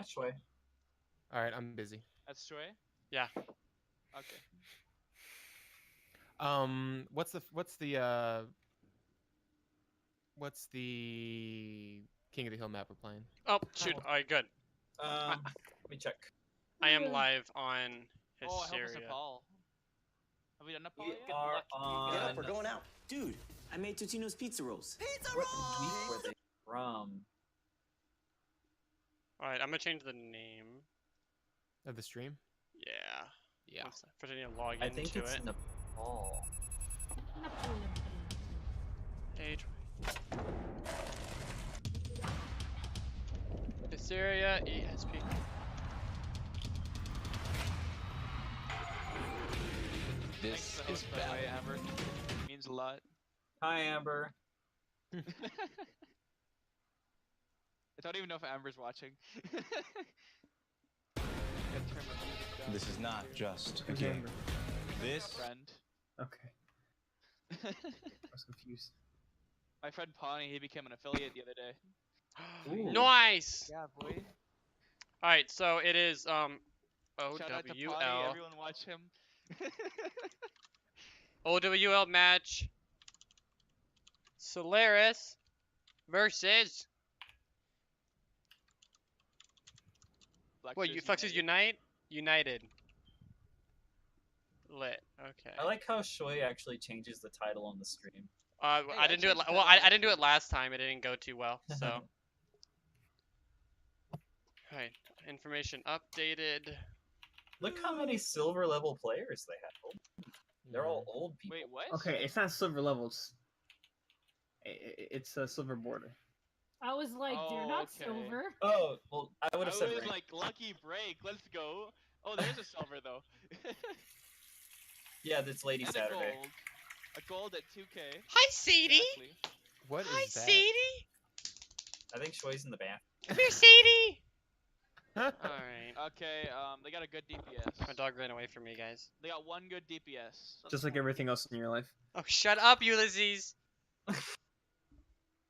Shui. All right, I'm busy. That's Shui? Yeah. Okay. What's the King of the Hill map we're playing? Oh, shoot. Oh. All right, good. Let me check. I am live on Oh, I hope it's Hysteria. Nepal. Have we done Nepal We yet? are on. Get up, we're going out. Dude, I made Totino's pizza rolls. Pizza What week were they from? All right, I'm gonna change the name. Of the stream? Yeah. Yeah. First I need to log I think into it's it. Nepal. Page. Hysteria ESP. This is by the way, Amber. Means a lot. Hi, Amber. I don't even know if Amber's watching. Gotta turn my music down. This is not just a Who's game. Amber? This Friend. Okay. I was confused. My friend Pawnee, he became an affiliate the other day. Ooh. Nice. Yeah, boy. All right, so it is Shout out to Pawnee, OWL everyone watch him. OWL match. Solaris versus what? You Fluxes United. Lit. Okay. I like how Shui actually changes the title on the stream. I didn't do it. Well, I didn't do it last time. It didn't go too well. So. Alright. Information updated. Look how many silver level players they have. They're all old people. Wait, what? Okay, it's not silver levels. It's a silver border. I was like, Oh, they're not okay. silver. Oh, well, I would have said was rank. like, lucky break, let's go. Oh, there's a silver though. Yeah, that's Lady And Saturday. a gold at 2K. Hi, Sadie. Exactly. What Hi, is that? Sadie. I think Shui's in the back. Come here, Sadie. Alright. Okay, they got a good DPS. My dog ran away from me, guys. They got one good DPS. Just like everything else in your life. Oh, shut up, Ulysses.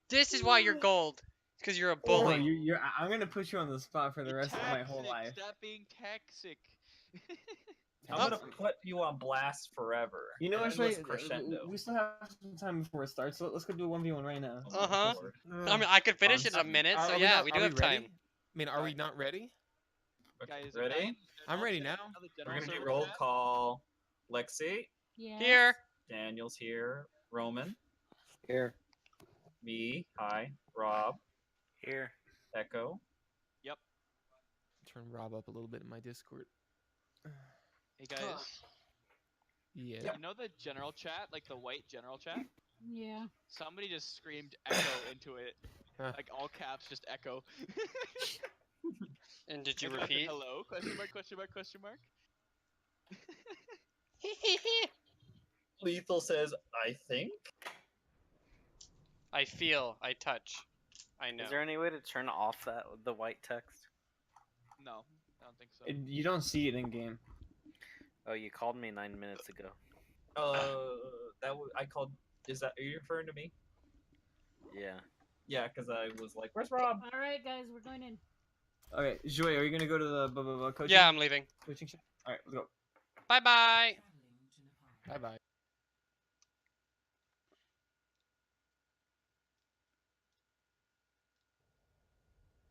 This is why you're gold. It's because you're a Oh, bully. I'm gonna put you on the spot for the rest of my whole life. Stop being toxic. I'm gonna put you on blast forever. You know what, Endless Shui? crescendo. We still have some time before it starts, so let's go do a 1v1 right now. Oh my Uh-huh. lord. I mean, I could finish it in a minute, so yeah, we do have time. I mean, are we not ready? Okay, Guys, ready? I'm ready now. We're gonna do roll call. Lexi, Yeah. Here. Daniel's here. Roman, Here. me, hi, Rob, here. Echo. Turn Rob up a little bit in my Discord. Hey guys, Yeah. you know the general chat, like the white general chat? Yeah. Somebody just screamed echo into it. Huh. Like all caps, just echo. And did you Like, repeat? Hello? Question mark, question mark, question mark? Lethal says, I think. I feel, I touch. I know. Is there any way to turn off the white text? No, I don't think so. You don't see it in game. Oh, you called me 9 minutes ago. I called. Are you referring to me? Yeah. Yeah, because I was like, where's Rob? All right, guys, we're going in. Okay, Joy, are you gonna go to the coaching? Yeah, I'm leaving. Coaching shop? Alright, let's go. Bye bye. Bye bye.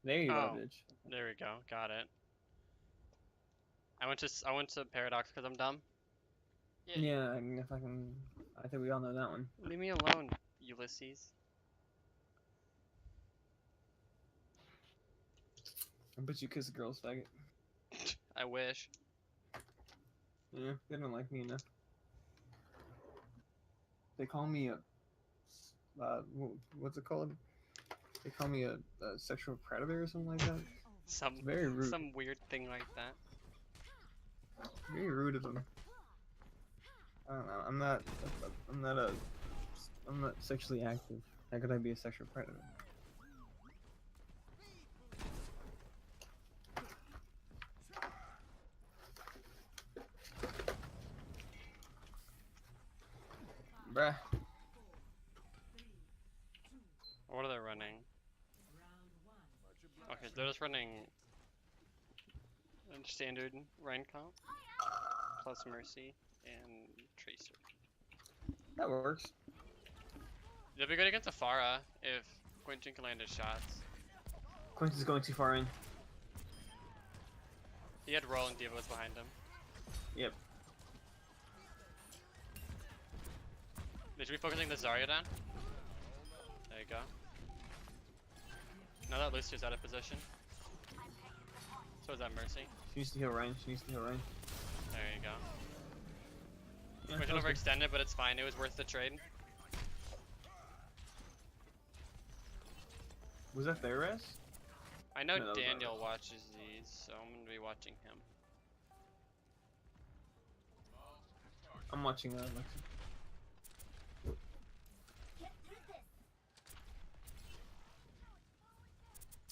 There you go, Oh. bitch. There we go. Got it. I went to Paradox because I'm dumb. Yeah, I mean, I think we all know that one. Leave me alone, Ulysses. I bet you kiss a girl's faggot. I wish. Yeah, they don't like me enough. They call me a, what's it called? They call me a sexual predator or something like that. Very rude. Some weird thing like that. Very rude of them. I don't know. I'm not sexually active. How could I be a sexual predator? Bruh. What are they running? Okay, they're just running And standard Rhine comp. Plus Mercy and Tracer. That works. It'll be good against a Pharah if Quentin can land his shots. Quincy's going too far in. He had Roll and Diva was behind him. Yep. They should be focusing the Zarya down. There you go. Now that Lucia's out of position. So is that Mercy. She needs to heal Ryan. She needs to heal Ryan. There you go. Yeah, Quentin that was good. overextended, but it's fine. It was worth the trade. Was that their res? I know No, that was Daniel ours. watches these, so I'm gonna be watching him. I'm watching Lexi.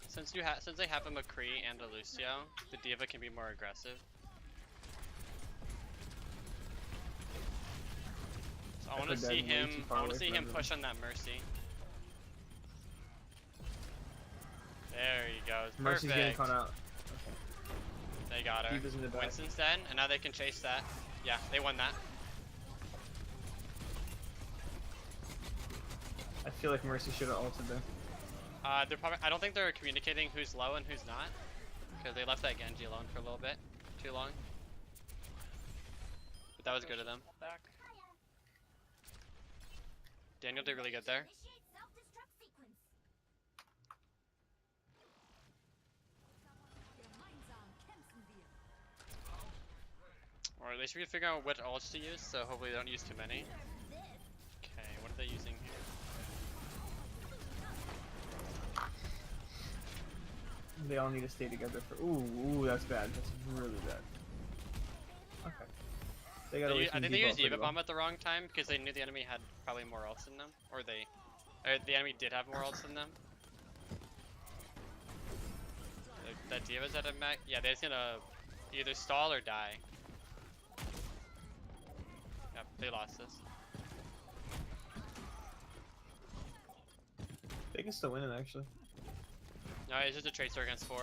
Since they have a McCree and a Lucio, the Diva can be more aggressive. So I want to put that see way him. too far I want to away see from him everyone. push on that Mercy. There he goes. Mercy's getting Perfect. caught out. They got her. Diva's in the back. Winston's dead, and now they can chase that. Yeah, they won that. I feel like Mercy should have ulted there. They're probably. I don't think they're communicating who's low and who's not, because they left that Genji alone for a little bit, too long. But that was good of them. Back. Daniel did really good there. Or at least we can figure out what ults to use, so hopefully they don't use too many. Okay, what are they using here? They all need to stay together for. Ooh, that's bad. That's really bad. Okay. They got. I think they used Eva Bomb at the wrong time because they knew the enemy had probably more ults than them, or the enemy did have more ults than them. That Diva's at a max. Yeah, they're just gonna either stall or die. Yep, they lost this. They can still win it actually. No, it's just a Tracer against 4.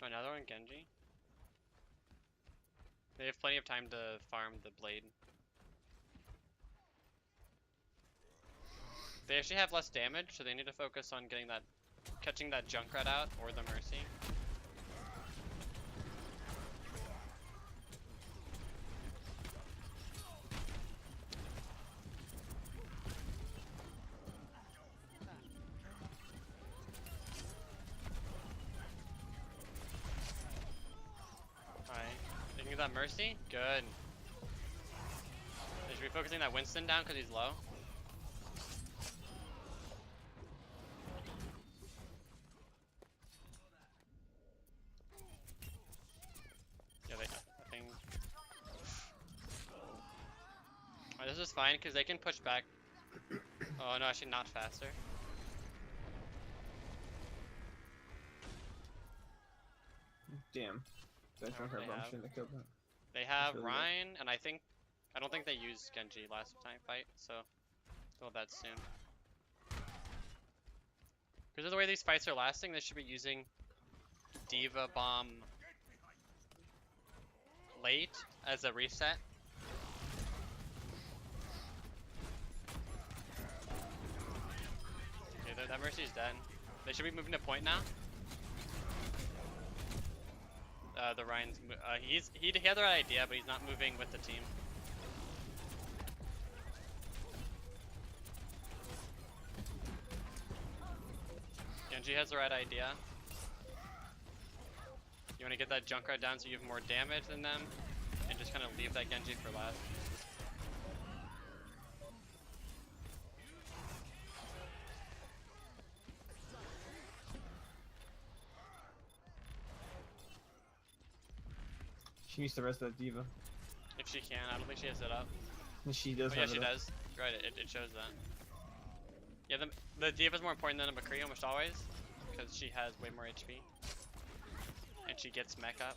Oh, now they're on Genji. They have plenty of time to farm the blade. They actually have less damage, so they need to focus on getting that, catching that Junkrat out or the Mercy. Alright, they can get that Mercy? Good. They should be focusing that Winston down because he's low. Yeah, I think... Alright, this is fine because they can push back. Oh no, actually not faster. Damn. That Oh, Junkrat they bomb have- shouldn't have killed that. They have really good. Ryan, and I don't think they used Genji last time fight, so they'll have that soon. Because of the way these fights are lasting, they should be using Diva Bomb late as a reset. Okay, that Mercy's dead. They should be moving to point now. The Ryan's, he had the right idea, but he's not moving with the team. Genji has the right idea. You want to get that Junkrat down so you have more damage than them, and just kind of leave that Genji for last. She needs to rest that Diva. If she can, I don't think she has it up. And she does Oh yeah, have she it up. does. Right, it shows that. Yeah, the Diva's more important than a McCree almost always, because she has way more HP. And she gets mech up.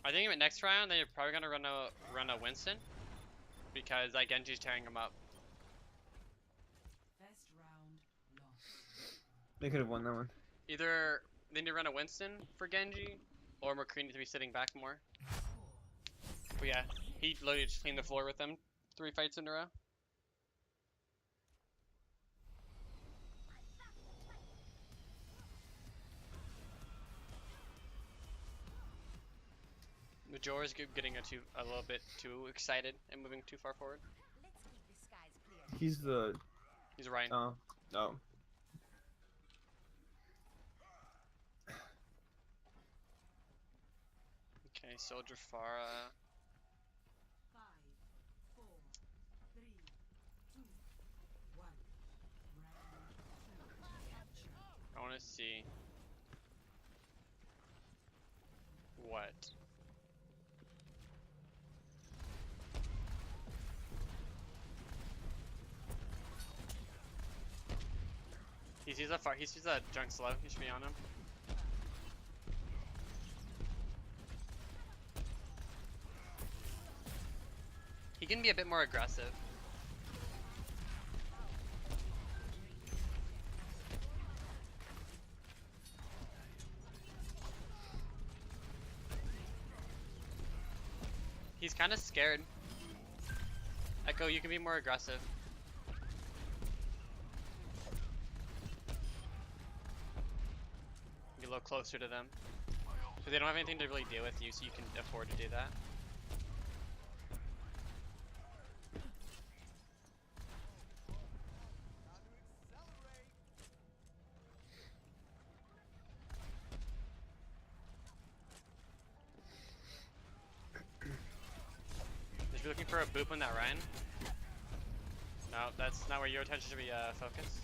I think next round they're probably gonna run a Winston, because like Genji's tearing him up. They could have won that one. Either they need to run a Winston for Genji, or McCree needs to be sitting back more. But yeah, he literally just cleaned the floor with them 3 fights in a row. Majora's getting a little bit too excited and moving too far forward. He's the. He's Ryan. Oh. Oh. Okay, Soldier Farah. I want to see what. He sees a junk slow. He should be on him. He can be a bit more aggressive. He's kind of scared. Echo, you can be more aggressive. Be a little closer to them. Because they don't have anything to really deal with you, so you can afford to do that. Is you looking for a boop on that Ryan? No, that's not where your attention should be focused.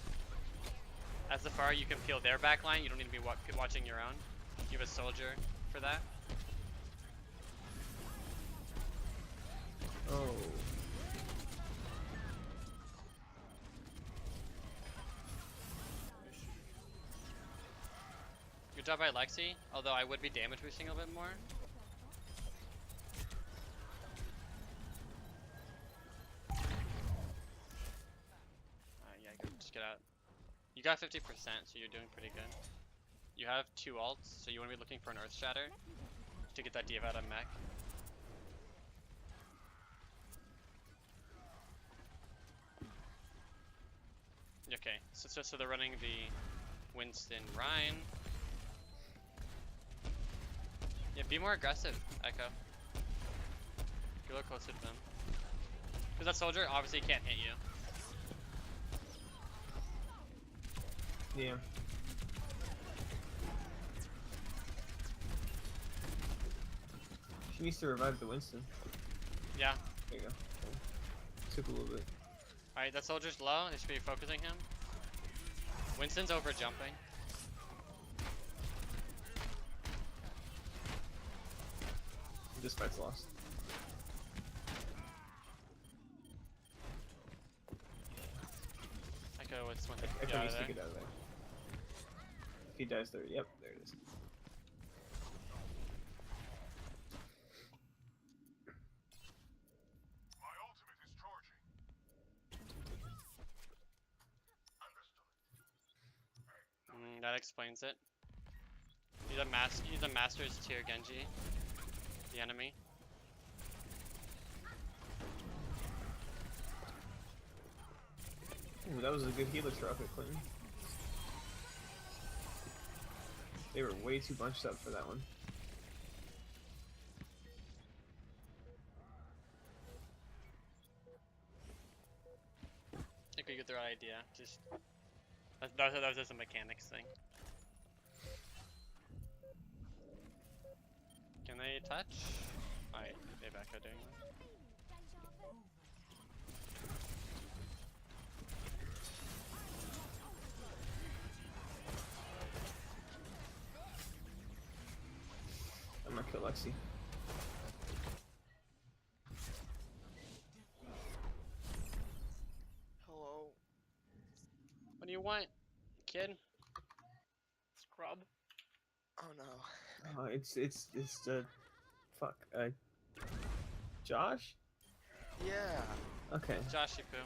As the far you can peel their back line, you don't need to be watching your own. You have a soldier for that. Oh. Good job by Lexi, although I would be damage boosting a little bit more. Yeah, just get out. You got 50%, so you're doing pretty good. You have 2 ults, so you want to be looking for an Earth Shatter to get that diva out of mech. Okay, so they're running the Winston Rhine. Yeah, be more aggressive, Echo. Get a little closer to them. Because that soldier obviously can't hit you. Yeah. She needs to revive the Winston. Yeah. There you go. Took a little bit. Alright, that soldier's low. They should be focusing him. Winston's over jumping. This fight's lost. Echo, what's one thing? Echo needs to get out of there. If he dies there, yep, there it is. That explains it. He's a master's tier Genji. The enemy. Ooh, that was a good healer rocket, Clinton. They were way too bunched up for that one. I think we get the right idea. Just that was just a mechanics thing. Can they touch? Alright, they back out doing that. I'm gonna kill Lexi. Hello. What do you want, kid? Scrub. Oh no. It's Fuck. Josh? Yeah. Okay. Joshy Poo.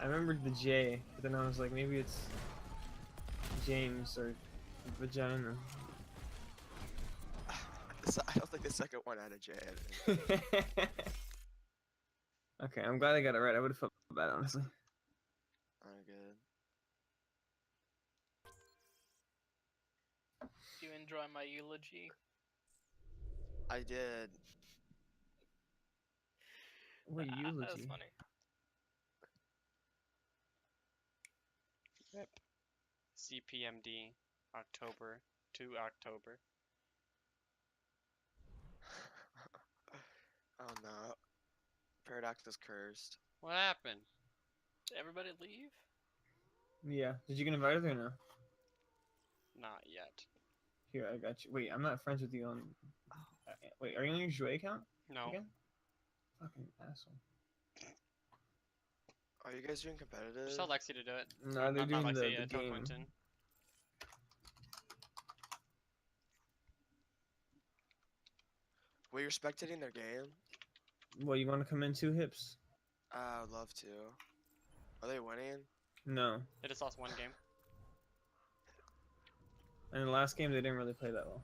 I remembered the J, but then I was like, maybe it's James or vagina. I don't think the second one had a J in it. Okay, I'm glad I got it right. I would have felt bad, honestly. I'm good. Do you enjoy my eulogy? I did. What That was eulogy? funny. CPMD, October to October. Oh no. Paradox is cursed. What happened? Did everybody leave? Yeah. Did you get invited or no? Not yet. Here, I got you. Wait, I'm not friends with you on. Wait, are you on your Jouet account? No. Again? Fucking asshole. Are you guys doing competitive? Just tell Lexi to do it. No, they're Not doing Lexi, the tell game. Quentin. Wait, you're spectating their game? Well, you want to come in 2 hips? I would love to. Are they winning? No. They just lost one game. And the last game, they didn't really play that well.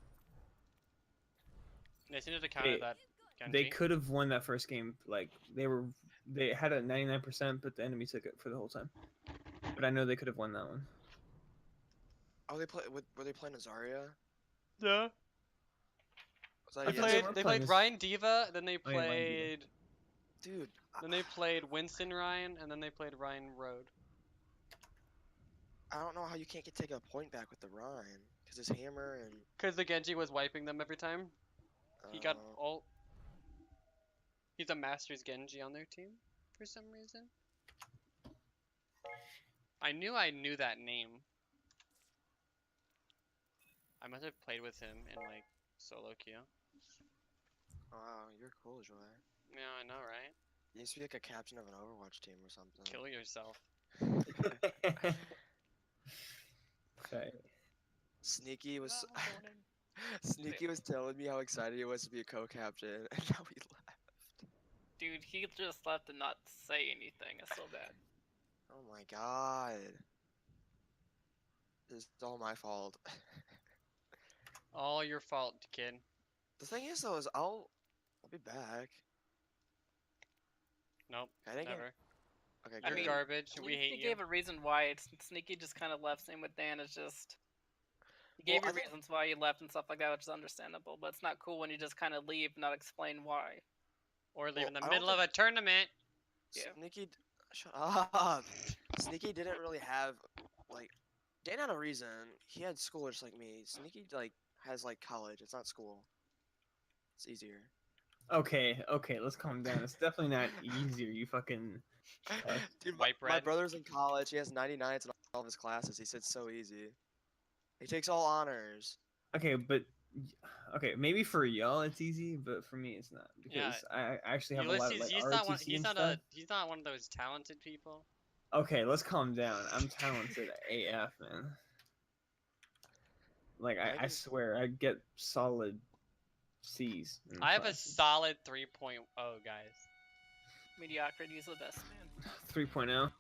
They seem to counter Wait, that Genji. They could have won that first game. Like they had a 99%, but the enemy took it for the whole time. But I know they could have won that one. Oh, were they playing Azaria? Yeah. Was that I They thought yes? were played playing this- Ryan Diva, then they Oh, yeah, Ryan Diva. played Dude, then they played Winston Ryan, and then they played Ryan Road. I don't know how you can't take a point back with the Rhine. Because his hammer and... Cause the Genji was wiping them every time. He got ult. He's a Masters Genji on their team for some reason. I knew that name. I must have played with him in like solo queue. Wow, you're cool, Joy. Yeah, I know, right? You used to be like a captain of an Overwatch team or something. Kill yourself. Okay. Sneaky was... Not recording. Sneaky was telling me how excited he was to be a co-captain, and now he left. Dude, he just left and not say anything. It's so bad. Oh my god. This is all my fault. All your fault, kid. The thing is though, is I'll be back. Nope, I didn't never. Okay, I You're good. mean, garbage. At We least hate he you. gave a reason why. Sneaky just kind of left. Same with Dan. It's just he gave Well, you reasons why he left and stuff like that, which is understandable. But it's not cool when you just kind of leave, and not explain why. Or leave Well, in the I don't middle of a tournament. Yeah. Sneaky, shut up. Sneaky didn't really have, like, Dan had a reason. He had school just like me. Sneaky, like, has, like, college. It's not school. It's easier. Okay, let's calm down. It's definitely not easier. You fucking. Dude, White my bread. brother's in college. He has 99s in all of his classes. He said it's so easy. He takes all honors. Okay, but. Okay, maybe for y'all it's easy, but for me it's not because Yeah. I actually have a lot of Ulysses, like he's ROTC not one. and He's not stuff. He's not one of those talented people. Okay, let's calm down. I'm talented AF, man. Like I can- swear, I get solid C's. in I have a classes. solid 3.0, guys. Mediocrity is the best, man. 3.0.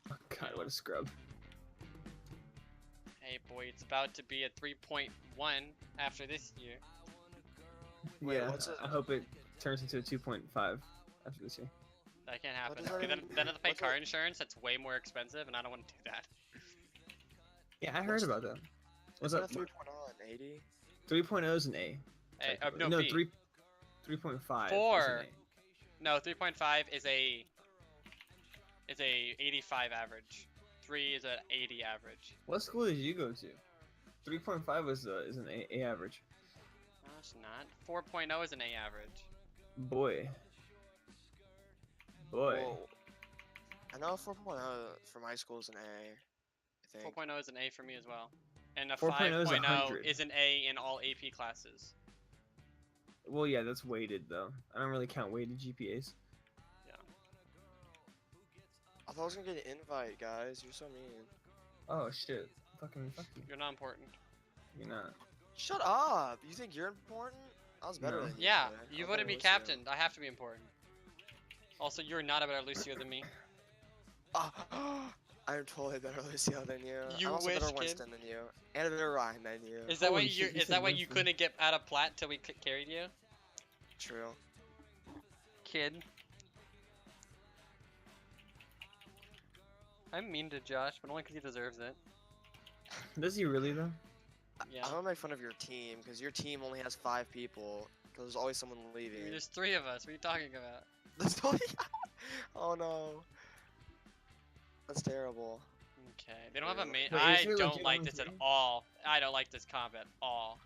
God, what a scrub. Hey, boy, it's about to be a 3.1 after this year. Wait, Yeah, what's I hope it turns into a 2.5 after this year. That can't What happen. does that Then, even- then I have to pay what's car that- insurance. That's way more expensive, and I don't want to do that. Yeah, I heard about that. What's Isn't up? a 3.0 and 80? 3.0 is an A. Hey, technically. no, no, B. 3.5 Four. is an A. No, 3.5 is a 85 average. 3 is an 80 average. What school did you go to? 3.5 is an A average. No, it's not. 4.0 is an A average. Boy. Well, I know 4.0 for my school is an A, I think. 4.0 is an A for me as well. And a 4.0 is 5.0 100. is an A in all AP classes. Well, yeah, that's weighted though. I don't really count weighted GPAs. I thought I was gonna get an invite, guys. You're so mean. Oh shit. Fuck you. You're not important. You're not. Shut up! You think you're important? I was better No. than you. Yeah, today. I you was voted better me Lucio. captain. I have to be important. Also, you're not a better Lucio than me. I'm totally a better Lucio than you. You I'm also a wish, better kid. Winston than you, and a better Ryan than you. Is that why Holy you? shit, he Is said that why you Winston. couldn't get out of plat till we carried you, True. kid? I'm mean to Josh, but only because he deserves it. Does he really though? Yeah. I'm gonna make fun of your team because your team only has 5 people. Because there's always someone I leaving. mean, there's 3 of us. What are you talking about? There's only. Oh no. That's terrible. Okay. They don't have a main. Wait, I is there don't legit like only this at 3? all. I don't like this comp at all.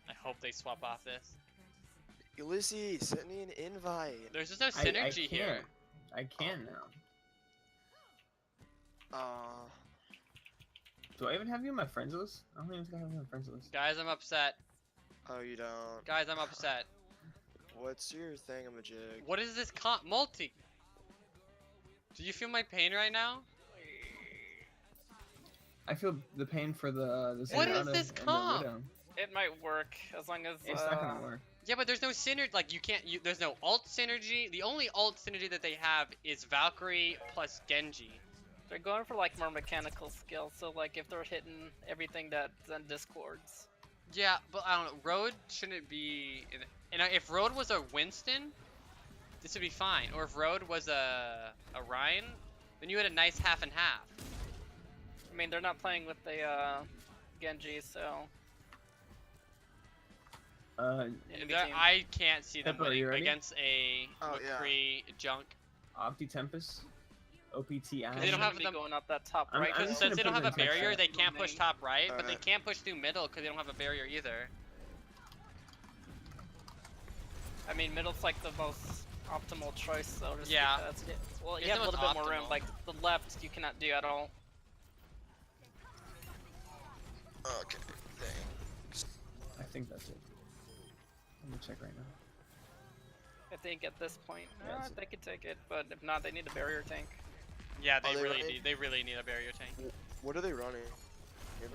I hope they swap off this. Ulysses, send me an invite. There's just no I synergy here. I can now. Do I even have you on my friends list? I don't even think I have you on my friends list. Guys, I'm upset. Oh, you don't. Guys, I'm upset. What's your thingamajig? What is this comp? Multi. Do you feel my pain right now? I feel the pain for the What is Zenyatta this and the comp? Widow. It might work as long as. It's not gonna work. Yeah, but there's no synergy. Like, you can't. There's no alt synergy. The only alt synergy that they have is Valkyrie plus Genji. They're going for like more mechanical skills, so like if they're hitting everything that Zen discords. Yeah, but I don't know. Road shouldn't be. And if Road was a Winston, this would be fine. Or if Road was a Ryan, then you had a nice half and half. I mean, they're not playing with the Genji, so. I can't see them Pepper, are you winning ready? against a Oh, yeah. McCree junk. Opti Tempest, OPTI. They don't have be them- going up that top I'm- right. I'm Because just since gonna they don't put have a them in text barrier, chat. they can't push top right, but they Alright. can't push through middle because they don't have a barrier either. I mean, middle's like the most optimal choice, so just Yeah. because well, It's you have the a little most bit more room. optimal. Like the left, you cannot do at all. Okay, thanks. I think that's it. Let me check right now. I think at this point, Yeah, that's it. they could take it, but if not, they need a barrier tank. Yeah, they Are they really running? need. They really need a barrier tank. What are they running?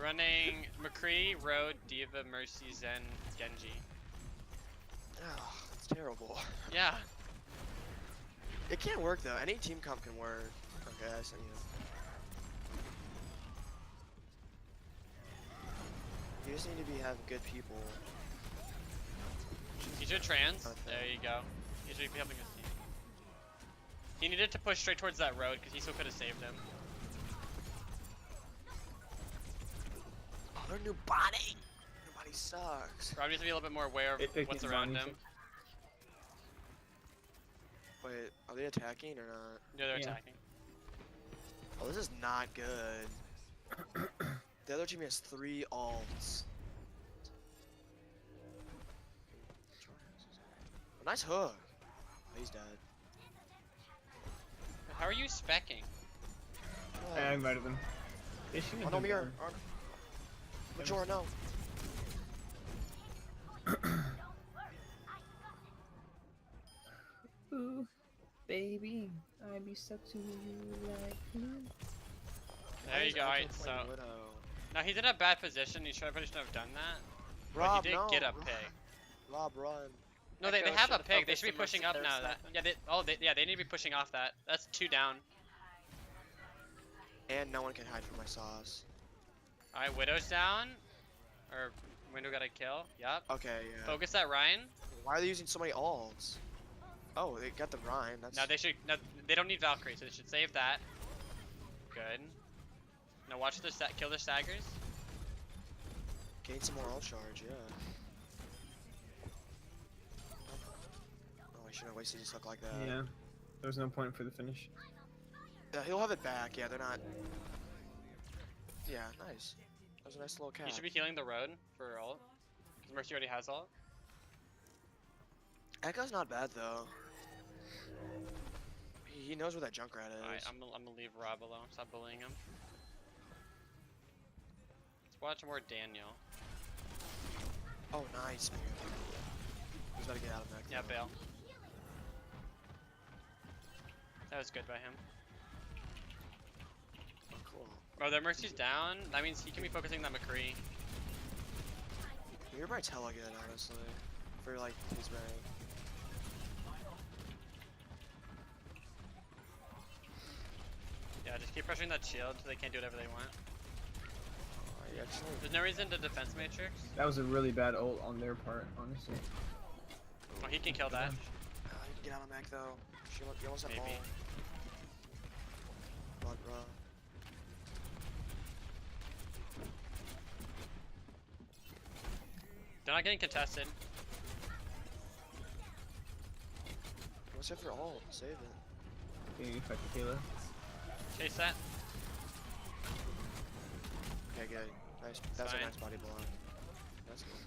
Running McCree, Road, Diva, Mercy, Zen, Genji. Oh, it's terrible. Yeah. It can't work though. Any team comp can work. Okay, I see you. You just need to have good people. He's your trans. Okay. There you go. He should be helping his team. He needed to push straight towards that road because he still could have saved him. Oh, their new body. Their body sucks. Rob needs to be a little bit more aware of Epic what's and around Bonnie him. Wait, are they attacking or not? Yeah, they're Yeah. attacking. Oh, this is not good. The other team has 3 alts. Nice hook. Oh, he's dead. How are you specking? I invited them. They should Oh, have no, done Mir. better. Majora, no. Ooh, baby, I be stuck to you like glue. There you go. Alright, so now he's in a bad position. He should have done that. Rob, but he did no. get a Rob. pick. Rob, run. No, they Echo have a should've pick. They focused should be the Mercy pushing up there, now. Snapper. Yeah, they need to be pushing off that. That's 2 down. And no one can hide from my sauce. Alright, Widow's down. Or Window got a kill. Yup. Okay, yeah. Focus that Ryan. Why are they using so many alts? Oh, they got the Ryan. That's Now they should. No, they don't need Valkyrie, so they should save that. Good. Now watch the kill the staggers. gain some more alt charge, yeah. Oh, I shouldn't have wasted his hook like that. Yeah, there was no point for the finish. Yeah, he'll have it back. Yeah, they're not. Yeah, nice. That was a nice little catch. He should be healing the road for ult. Because Mercy already has ult. Echo's not bad though. He knows where that Junkrat is. Alright, I'm gonna leave Rob alone. Stop bullying him. Let's watch more Daniel. Oh, nice, man. He's about to get out of mech. Yeah, bail. That was good by him. Oh, cool. Oh, their Mercy's down. That means he can be focusing on McCree. You're probably hella good, honestly, for like his rank. Yeah, just keep pressuring that shield so they can't do whatever they want. Yeah, actually, There's no reason to defense matrix. That was a really bad ult on their part, honestly. Oh, he can kill that. you can get out of mech though. You almost have Maybe. ball. Blood, bro. They're not getting contested. What's up for all? Save it. Can you fight the Kayla? Chase that. Okay, good. Nice. That's Fine. a nice body block. That's cool.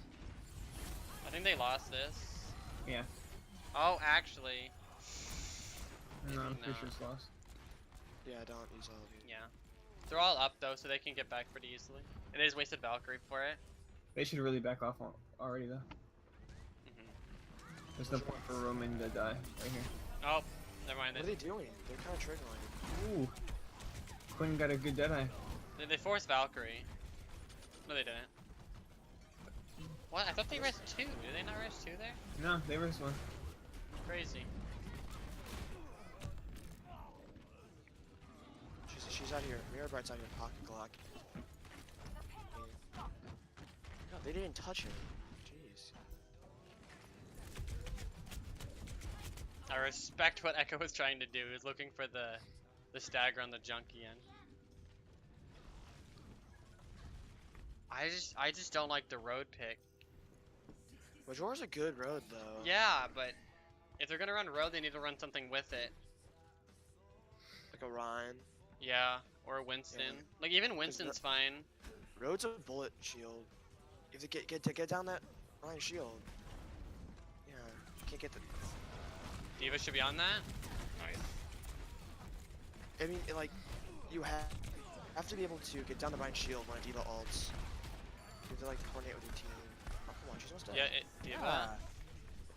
I think they lost this. Yeah. Oh, actually. No, I'm No. pretty sure it's lost. Yeah, don't use all of you. Yeah. They're all up though, so they can get back pretty easily. It is wasted Valkyrie for it. They should really back off already, though. There's no point for Roman to die right here. Oh, never mind. What are they doing? They're kind of triggering. Ooh. Quinn got a good Deadeye. They forced Valkyrie. No, they didn't. What? I thought they rest 2. Did they not rest 2 there? No, they risked one. Crazy. She's out here. Mirror Bright's out here. Pocket Glock. No, they didn't touch him. Jeez. I respect what Echo was trying to do. He was looking for the stagger on the junkie end. I just don't like the road pick. Majora's a good road though. Yeah, but if they're gonna run road, they need to run something with it. Like a Ryan. Yeah, or a Winston. Yeah. Like even Winston's fine. Road's a bullet shield. You have to get down that Ryan shield. Yeah, you can't get the. Diva should be on that. Nice. I mean, like, you have to be able to get down the Ryan shield when a Diva ults. You have to like coordinate with your team. Oh come on, she's almost dead. Yeah, Diva. Yeah.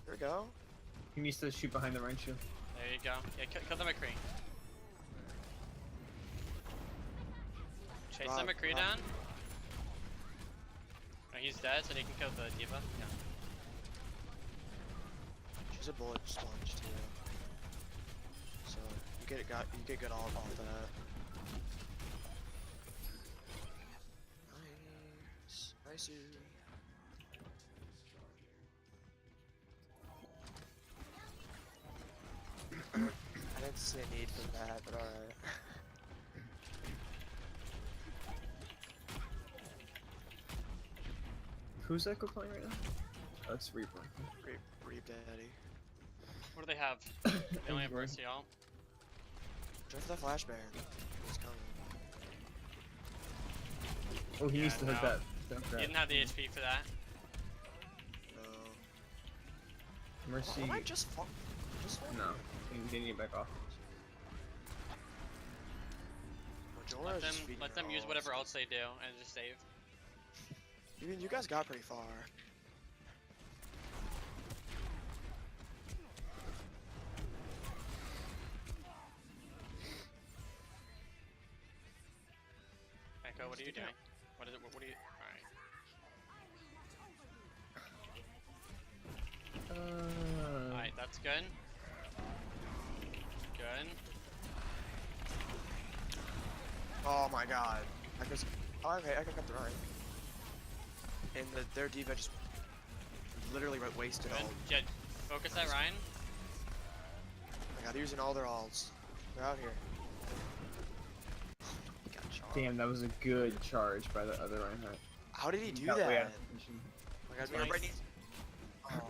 There we go. He needs to shoot behind the range shield. There you go. Yeah, kill the McCree. Chase the Rob, McCree Rob. down. Oh, he's dead, so they can kill the Diva. Yeah. She's a bullet sponge too. So you get good all off that. Nice. Nice. I didn't see a need for that, but alright. Who's Echo playing right now? Oh, it's Reaper. Reap Daddy. What do they have? They only have Mercy all. Try for that flash baron. It's coming. Oh, he Yeah, needs to hit no. that. He Don't didn't have the HP for that. No. Mercy. Am I just fall? No. They need to back off. Majora is just feeding Let her them use ults. whatever else they do and just save. I mean, you guys got pretty far. Echo, what are you doing? What is it? What are you? Alright. Alright, that's good. Good. Oh my god. Echo's. Oh, okay, Echo got the right. And their diva just literally wasted Good. all. Jet, focus that Ryan. Oh my god, they're using all their alts. They're out here. Got charged. Damn, that was a good charge by the other Reinhardt. How did he do Got way out that? of position. Oh my god, Nice. everybody needs. Oh,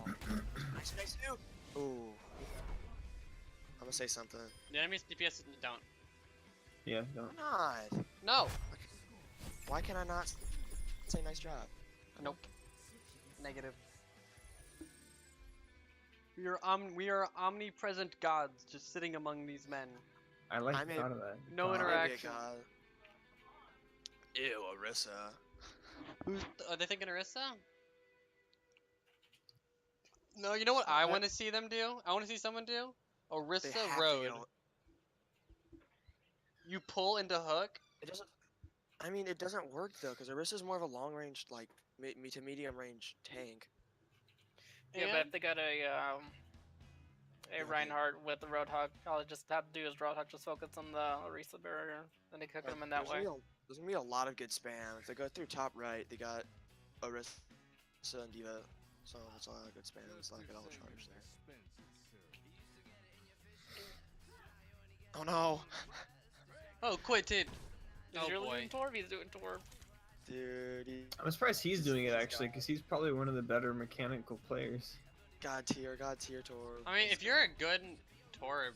nice too. Ooh. I'm gonna say something. The enemy's DPS don't. Yeah, don't. Why not? No. Why can I not say nice job? Nope. Negative. We are omnipresent gods just sitting among these men. I like I the made- thought of that. No God. interaction. Ew, Orisa. Are they thinking Orisa? No, you know what I want to see them do? I want to see someone do? They Orisa have to Road. get all- You pull into hook. It doesn't. I mean, it doesn't work though, because Orisa's more of a long range like to medium range tank. Yeah, but if they got a okay. Reinhardt with the Roadhog, all they just have to do is Roadhog just focus on the Orisa barrier, then they cook them in that There's way. there's gonna be a lot of good spam. If they go through top right, they got Orisa and Diva. So that's a lot of good spam. It's like all the charge there. Oh no! Oh, Quentin! He's Oh really boy. doing Torb, he's doing Torb. Dude, I'm surprised he's doing it actually, because he's probably one of the better mechanical players. God tier Torb. I mean, if you're a good Torb,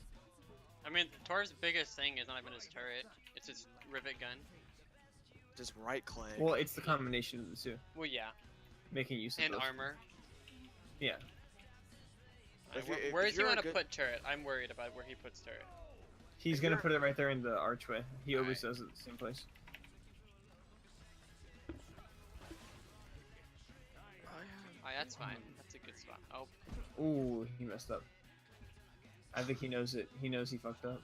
I mean, Torb's biggest thing is not even his turret, it's his rivet gun. Just right click. Well, it's the combination of the two, Well, yeah. making use of And those. armor. Yeah. Where if is he you're a going to good- put turret? I'm worried about where he puts turret. He's If gonna you're- put it right there in the archway. He always Alright. does it the same place. Oh, that's fine. That's a good spot. Oh, Ooh, he messed up. I think he knows it. He knows he fucked up.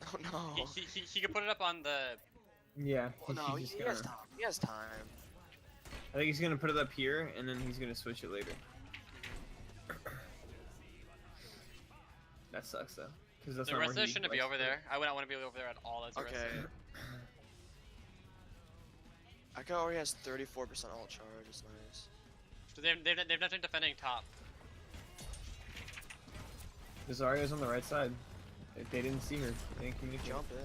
Oh no! he could put it up on the... Yeah. Oh, no, he's he just has gonna, time. He has time. I think he's gonna put it up here, and then he's gonna switch it later. That sucks though, because that's The not rest where of it he shouldn't be likes over to put it. there. I would not want to be over there at all. That's the rest Okay. of it. Aka already has 34% ult charge. It's nice. So they've nothing defending top. The Zarya's on the right side. They didn't see her. They didn't communicate. Jump in.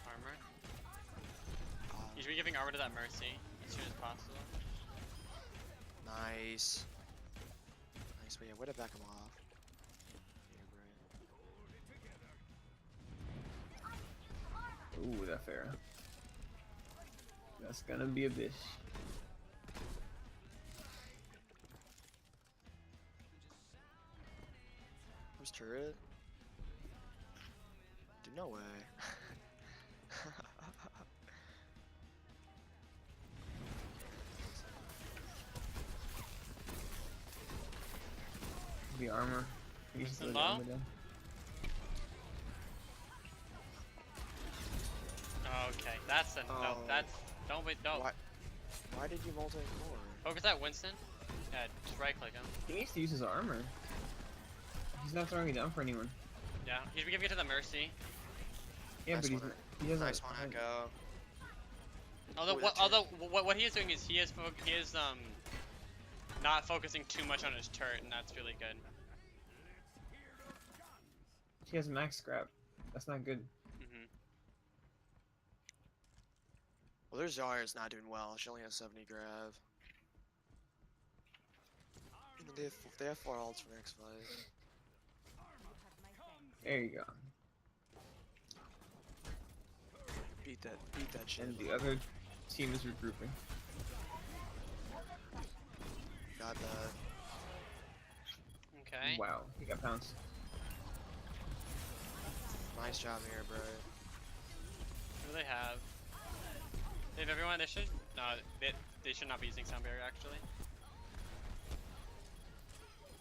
Armor. You should be giving armor to that Mercy as soon as possible. Nice. Nice, but yeah, way to back him off. Yeah, great. Ooh, that Pharah. That's gonna be a bitch. Who's turret? Dude, no way. The armor. He just Winston threw the low? armor down. Okay, that's a no. Oh. That's don't wait. No. Why did you multi core? Focus that Winston. Yeah, just right click him. He needs to use his armor. He's not throwing it down for anyone. Yeah, he should be giving it to the Mercy. Yeah, Nice but one. he doesn't. Nice one, Echo. Although Ooh, that what he is doing is he is not focusing too much on his turret, and that's really good. He has max scrap. That's not good. Well, their Zarya's not doing well. She only has 70 grav. They have 4 ults for next fight. There you go. Beat that shit. And the other team is regrouping. Got that. Okay. Wow, he got pounced. Nice job here, bro. Who do they have? They have everyone. They should no. They should not be using sound barrier actually.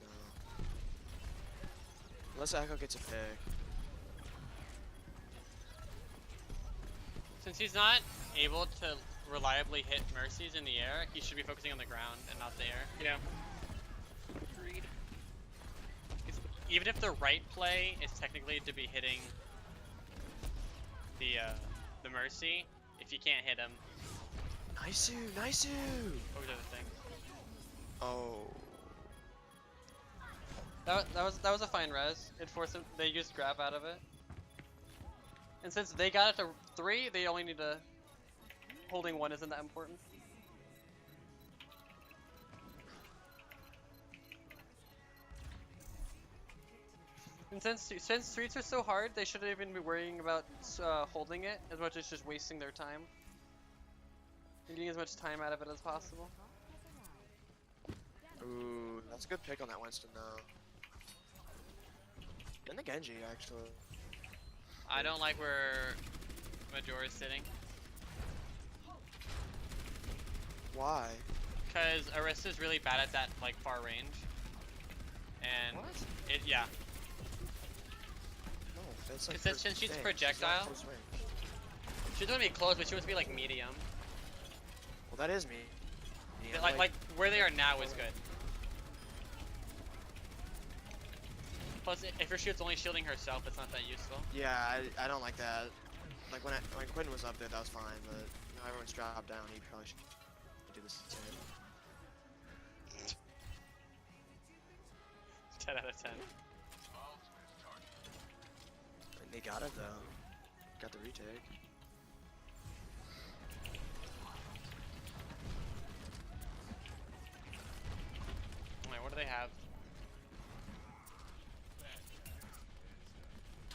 No. Unless Echo gets a pick. Since he's not able to reliably hit Mercies in the air, he should be focusing on the ground and not the air. Yeah. Agreed. Even if the right play is technically to be hitting the Mercy, if you can't hit him, Nice-oo, nice-oo! focus on the thing. Oh. That was a fine res. It forced them. They used grab out of it. And since they got it to 3, they only need to. Holding 1 isn't that important. And since streets are so hard, they shouldn't even be worrying about holding it as much as just wasting their time. And getting as much time out of it as possible. Ooh, that's a good pick on that Winston, though. And the Genji, actually. I don't like where Major is sitting. Why? Because Arista's really bad at that like far range. And What? yeah. No, that's like Since her she's thing. projectile? She's not close range. She doesn't be close, but she wants to be like medium. Well, that is me. Yeah, Like where they are now is good. Plus, if her shield's only shielding herself, it's not that useful. Yeah, I don't like that. Like when Quinn was up there, that was fine, but now everyone's dropped down. He probably should do this too. 10 out of 10. And they got it though. Got the retake. Alright, what do they have?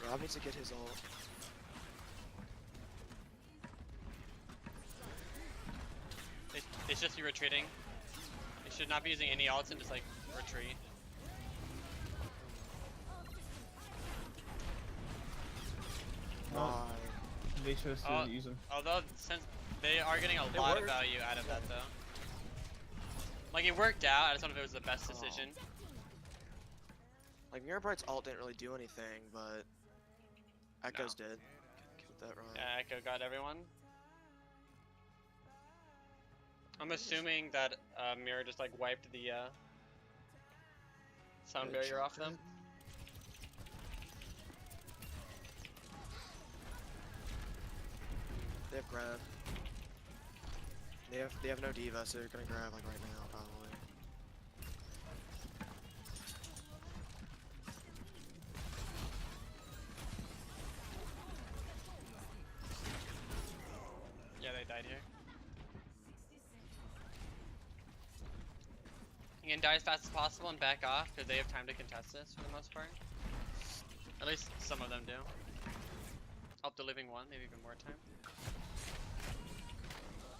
Rob needs to get his ult. They should just be retreating. They should not be using any ults and just like retreat. Well, they chose to use them. Although, since they are getting a lot of value out of that though. Like it worked out, I just don't know if it was the best decision. Like Mirrorbright's ult didn't really do anything, but Echo's did. Killed that run. Yeah, Echo got everyone. I'm assuming that Mirror just like wiped the sound barrier off them. They have grab. They have no diva, so they're gonna grab like right now probably. Yeah, they died here. You can die as fast as possible and back off because they have time to contest this for the most part. At least some of them do. Up the living one, maybe even more time.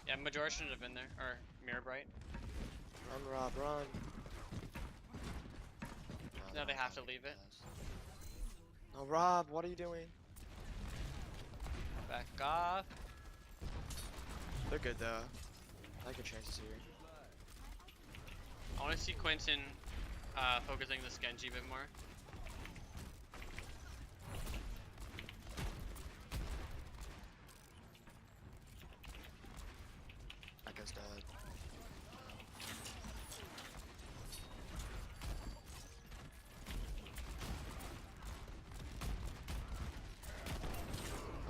Yeah, Majora shouldn't have been there, or Mirrorbright. Run, Rob, run. Now they have to leave it. No, Rob, what are you doing? Back off. They're good though. I like your chances here. I want to see Quentin focusing this Genji a bit more. Echo's dead.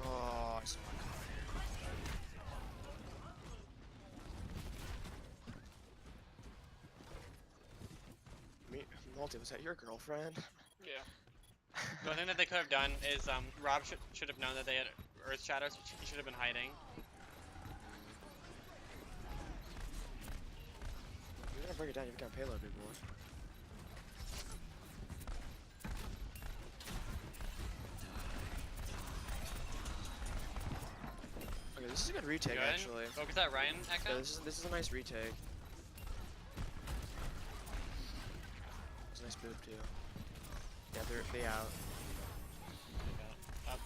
Oh, I saw it. Multi, was that your girlfriend? Yeah. The only thing that they could have done is Rob should have known that they had Earth Shadows, which he should have been hiding. You're gonna break it down, you've got payload, big boy. Okay, this is a good retake Good. actually. Focus that Ryan, Echo. Yeah, this is a nice retake. It's a nice move too. Yeah, they out. Up.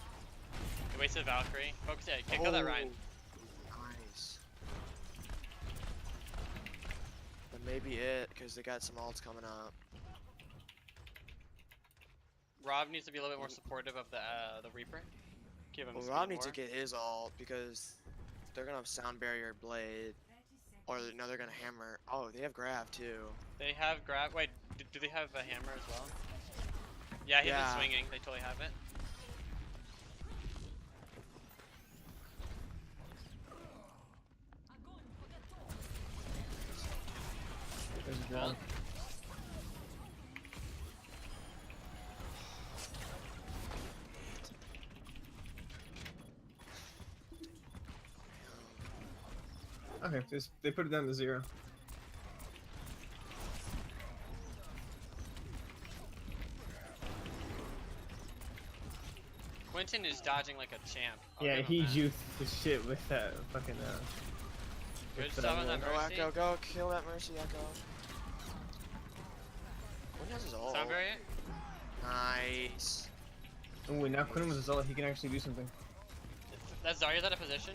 You wasted Valkyrie. Focus, yeah, kill that Ryan. Nice. That may be it, because they got some ults coming up. Rob needs to be a little bit more supportive of the Reaper. Give him Well, speed Rob needs more. to get his ult, because they're gonna have Sound Barrier Blade. Or no, they're gonna hammer. Oh, they have grab too. They have grab. Wait, do they have a hammer as well? Yeah, he's been swinging. They totally have it. There's a Well, drone. Okay, they put it down to 0. Quentin is dodging like a champ. I'll Yeah, give him he that. juked the shit with that fucking Good with, stuff on that Go Mercy. Echo, go kill that Mercy Echo. When has his ult? Sound barrier? Nice. Oh, wait, now Quinn with his ult, he can actually do something. That Zarya's out of position.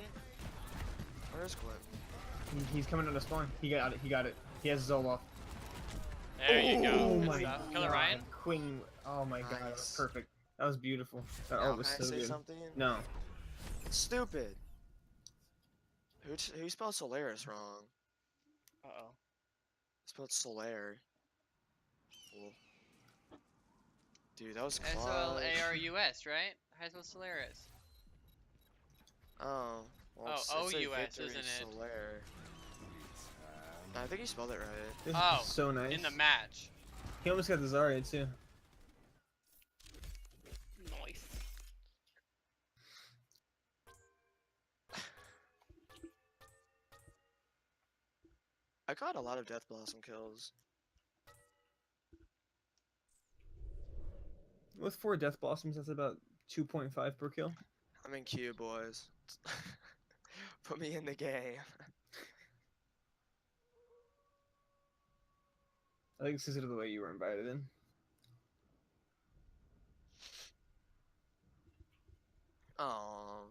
Where's Quinn? He's coming on the spawn. He got it. He got it. He has his ult off. There you go. Oh Good my stuff. god. Kill it, Ryan. Quinn. Oh my god. That was Nice. perfect. That was beautiful. That Now, ult was can so I say good. something? No. Stupid. Who spelled Solaris wrong? Uh-oh. Spelled Solaire. Cool. Dude, that was clutch. SOLARUS, right? How do you spell Solarus? Oh. Well, Oh, it's a OUS, victory isn't it? Solaire. I think you spelled it right. This Oh, is so nice. in the match. He almost got the Zarya too. Nice. I caught a lot of Death Blossom kills. With 4 Death Blossoms, that's about 2.5 per kill. I'm in queue, boys. Put me in the game. I think it's because of the way you were invited in. Oh.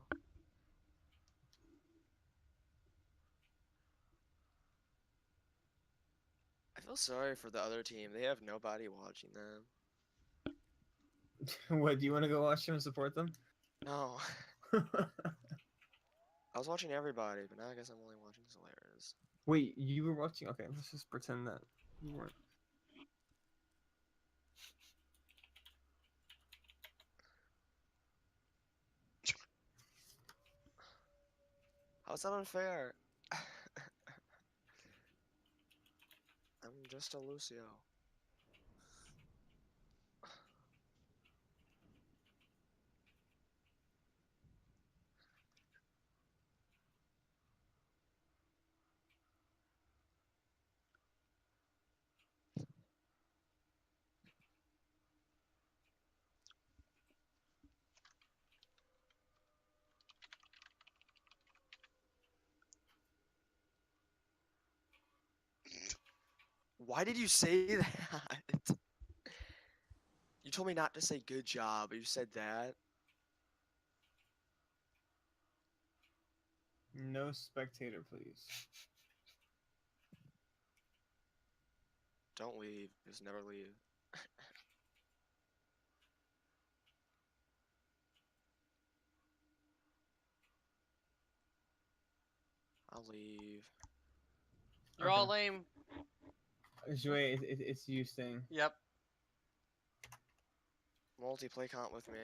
I feel sorry for the other team. They have nobody watching them. What, do you want to go watch them and support them? No. I was watching everybody, but now I guess I'm only watching Solarus. Wait, you were watching? Okay, let's just pretend that you weren't. How's that unfair? I'm just a Lucio. Why did you say that? You told me not to say good job, but you said that. No spectator, please. Don't leave. Just never leave. I'll leave. You're all lame. Jouet, it's you staying. Yep. Multi-play comp with me.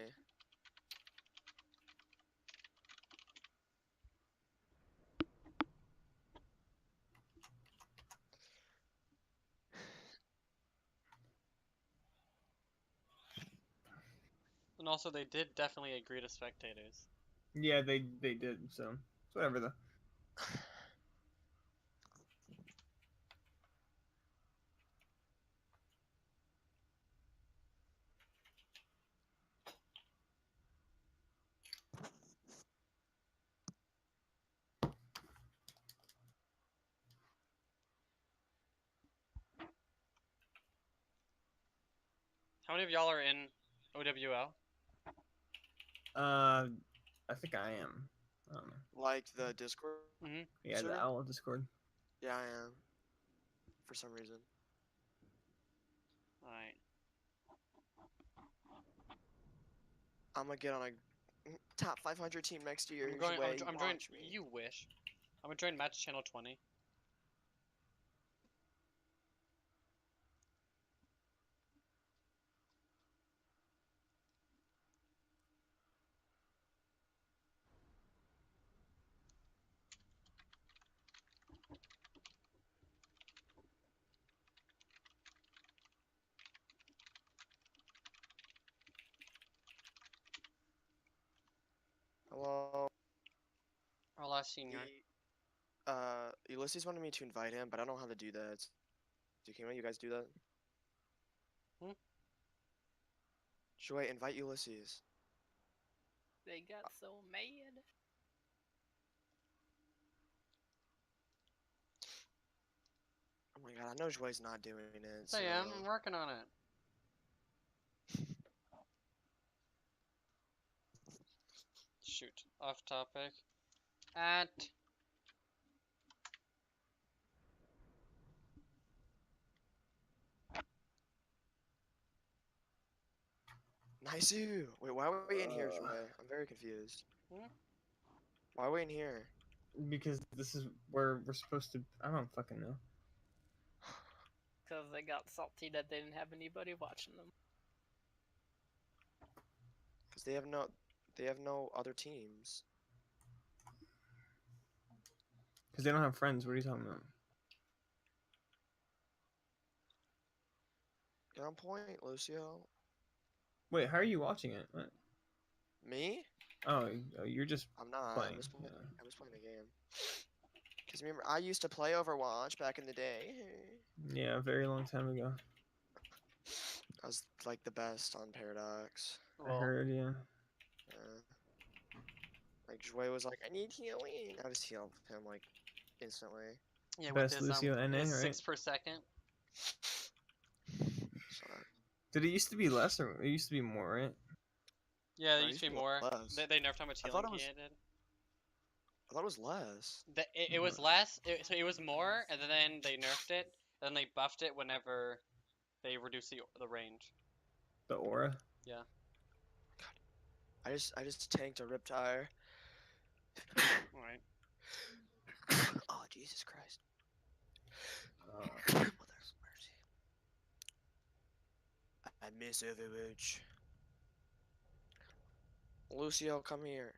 And also, they did definitely agree to spectators. Yeah, they did, so it's whatever though. How many of y'all are in OWL? I think I am. I don't know. Like the Discord? Mm-hmm. Yeah, Sure. the Owl Discord. Yeah, I am. For some reason. Alright. I'm gonna get on a top 500 team next year. I'm going. Jouet, I'm joining. watch me. You wish. I'm gonna join Match Channel 20. Hello. Our last senior. Ulysses wanted me to invite him, but I don't know how to do that. Can you guys do that? Hmm? Jouet, invite Ulysses. They got so mad. Oh my god, I know Jouet's not doing it. Yes, So... I am. I'm working on it. Shoot. Off topic. At. Nice. Wait, why are we in here, Jouet? I'm very confused. Hmm? Why are we in here? Because this is where we're supposed to. I don't fucking know. Because they got salty that they didn't have anybody watching them. Because they have no other teams. Because they don't have friends. What are you talking about? Get on point, Lucio. Wait, how are you watching it? What? Me? Oh, you're just I'm not. playing. I'm just playing, Yeah. I'm just playing the game. Because remember, I used to play Overwatch back in the day. Yeah, a very long time ago. I was like the best on Paradox. I heard, yeah. Like Joy was like, I need healing. I just healed him like instantly. Yeah, Best Lucio NA, his right? 6 per second. Shut up. Did it used to be less or it used to be more, right? Yeah, there No, it used to be used to more. be less. They nerfed how much I healing thought it was- he did. I thought it was less. It was less, so it was more, and then they nerfed it, and then they buffed it whenever they reduced the range. The aura. Yeah. I just tanked a Riptire. Alright. Oh Jesus Christ. Uh, Mother's mercy. I miss Overwatch. Lucio, come here.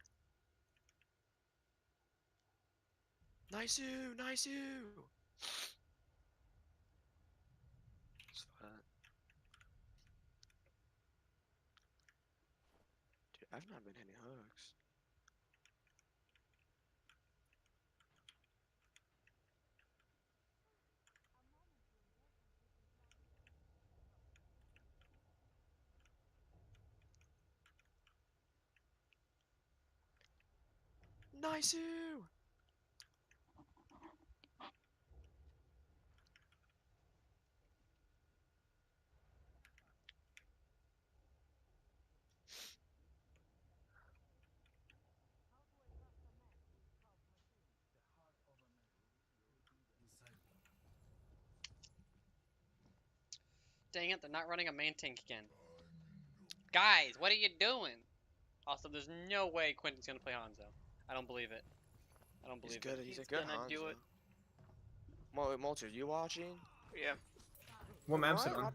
Nice-oo, nice-oo. It's fun. Dude, I've not been hitting hooks. Nice-oo. Dang it, they're not running a main tank again. Guys, what are you doing? Also, there's no way Quentin's gonna play Hanzo. I don't believe it. I don't He's believe good. it. He's a He's good gonna do Hanzo. it. Molter, you watching? Yeah. what map's it What? on?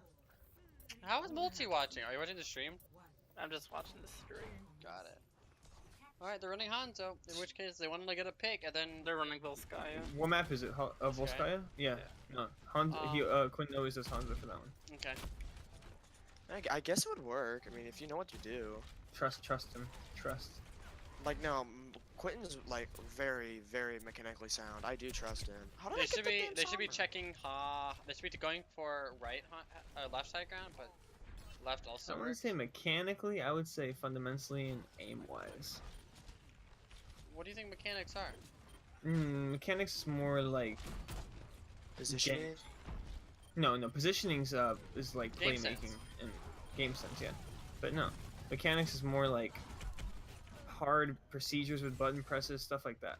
How is Multi watching? Are you watching the stream? I'm just watching the stream. Got it. Alright, they're running Hanzo, in which case they want to get a pick, and then... They're running Volskaya. What map is it? Volskaya? Yeah. No. Quinn always does Hanzo for that one. Okay. I guess it would work. I mean, if you know what to do. Trust him. Trust. Like, no, Quentin's like very, very mechanically sound. I do trust him. How did I They get should the be damn they should be song? checking they should be going for left side ground, but left also I wouldn't works. say mechanically, I would say fundamentally and aim-wise. What do you think mechanics are? Mechanics is more like... Positioning. No, positioning's is like Game playmaking sense. and game sense, yeah. But no, mechanics is more like hard procedures with button presses, stuff like that.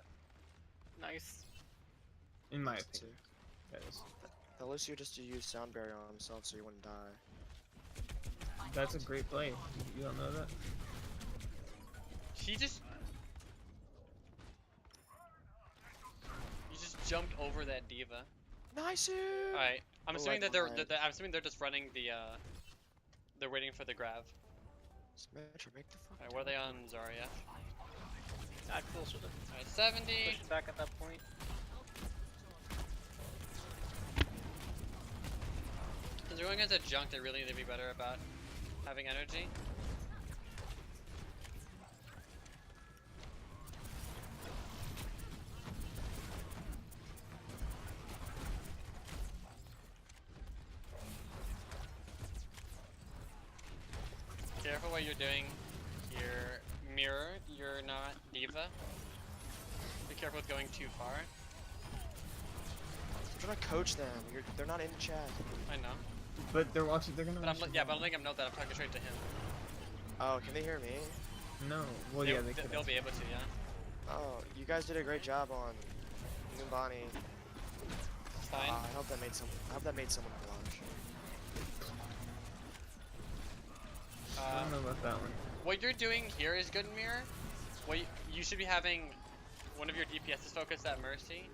Nice. In my Too. opinion, that is. At least you just use sound barrier on himself so you wouldn't die. That's a great play. You don't know that? He just jumped over that diva. Nice. Alright. I'm Oh, assuming like that mine. I'm assuming they're just running the they're waiting for the grav. Smash or make the fuck. Alright, where are they on Zarya? Axel should have Alright, 70. pushed back at that point. Since they're going against a junk, they really need to be better about having energy. Careful what you're doing here, Mirror. You're not Diva. Be careful with going too far. I'm trying to coach them. They're not in the chat. I know. But they're watching. They're gonna. But I'm watch but I'm letting them know that I'm talking straight to him. Oh, can they hear me? No. Well, yeah, they could. They'll be able to, yeah. Oh, you guys did a great job on Numbani. It's fine. I hope that made someone blush. I don't know about that one. What you're doing here is good, Mirror. You should be having one of your DPS is focused at Mercy.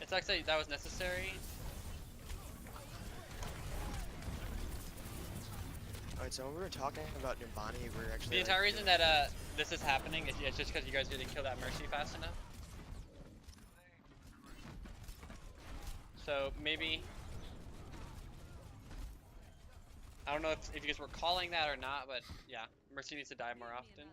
It sucks that that was necessary. Alright, so when we were talking about Numbani, we were actually The entire like, reason that this is happening is just because you guys didn't kill that Mercy fast enough. So maybe, I don't know if you guys were calling that or not, but yeah, Mercy needs to die more often.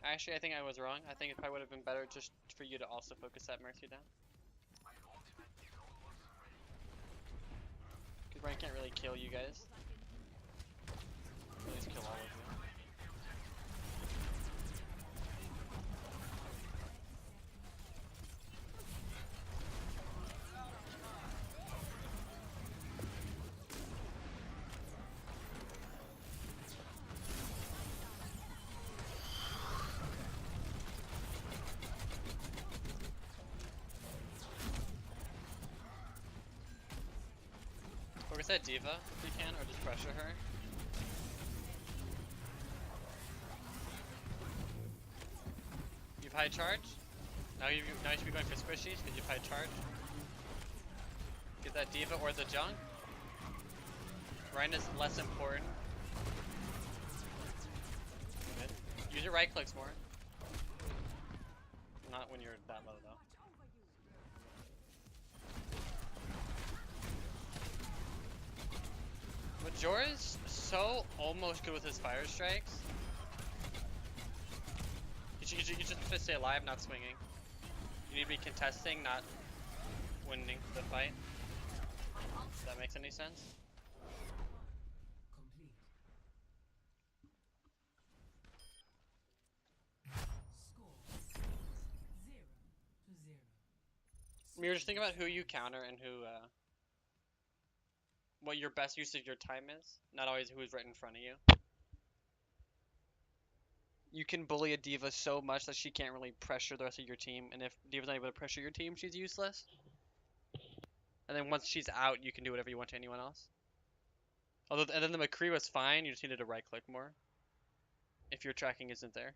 Actually, I think I was wrong. I think it probably would have been better just for you to also focus that Mercy down. Because Ryan can't really kill you guys. At least kill all of you. Focus that D.Va if you can, or just pressure her. You've high charge. Now you should be going for squishies because you've high charge. Get that D.Va or the junk. Ryan is less important. Good. Use your right clicks more. Not when you're that low though. Majora's so almost good with his fire strikes. You just have to stay alive, not swinging. You need to be contesting, not winning the fight. If that makes any sense. I mean, just think about who you counter and who, what your best use of your time is, not always who's right in front of you. You can bully a D.Va so much that she can't really pressure the rest of your team, and if D.Va's not able to pressure your team, she's useless. And then once she's out, you can do whatever you want to anyone else. Although, and then the McCree was fine, you just needed to right click more. If your tracking isn't there.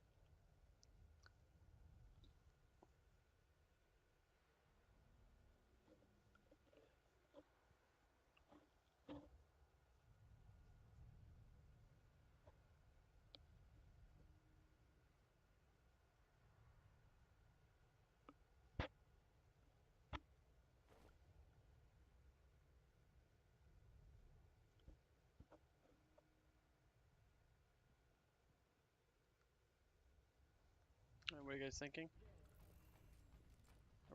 What are you guys thinking?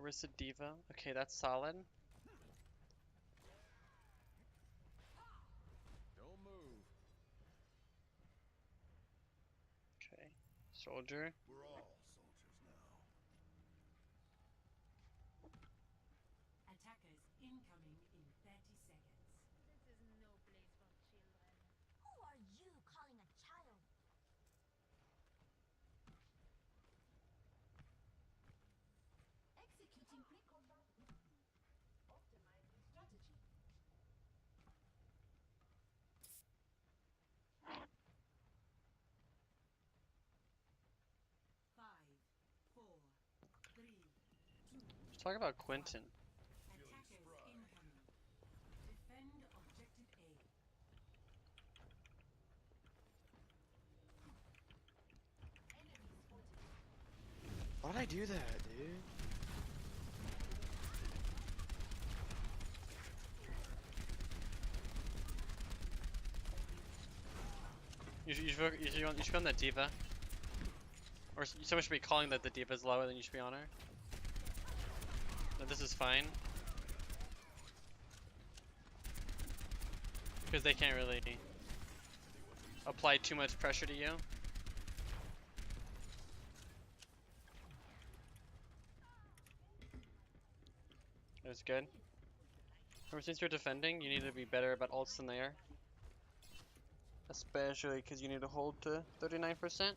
Orisa D.Va. Okay, that's solid. Don't move. Okay. Soldier. We're all soldiers now. Attackers incoming in 30 seconds. This is no place for children. Who are you calling a child? Executing pre-combat. Optimizing strategy. 5, 4, 3, 2. Let's talk about Quentin. Attackers incoming. Defend objective A. why did I do that, dude? You should be on that D.Va. Or someone should be calling that the D.Va is lower than you should be on her. No, this is fine. Because they can't really apply too much pressure to you. That's good. Or since you're defending, you need to be better about ults than they are. Especially because you need to hold to 39%.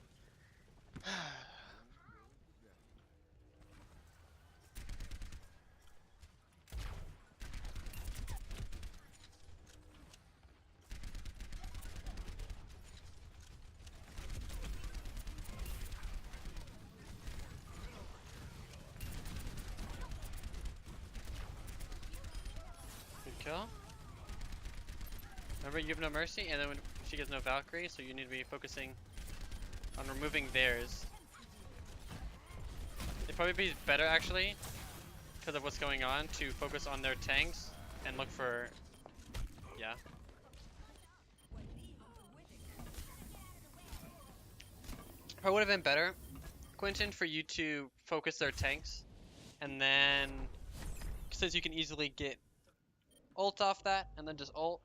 Good kill. Remember, you have no mercy, and then when she gets no Valkyrie, so you need to be focusing on removing theirs. It'd probably be better, actually, because of what's going on, to focus on their tanks and look for... Yeah. Probably would have been better, Quentin, for you to focus their tanks, and then... Since you can easily get ult off that, and then just ult.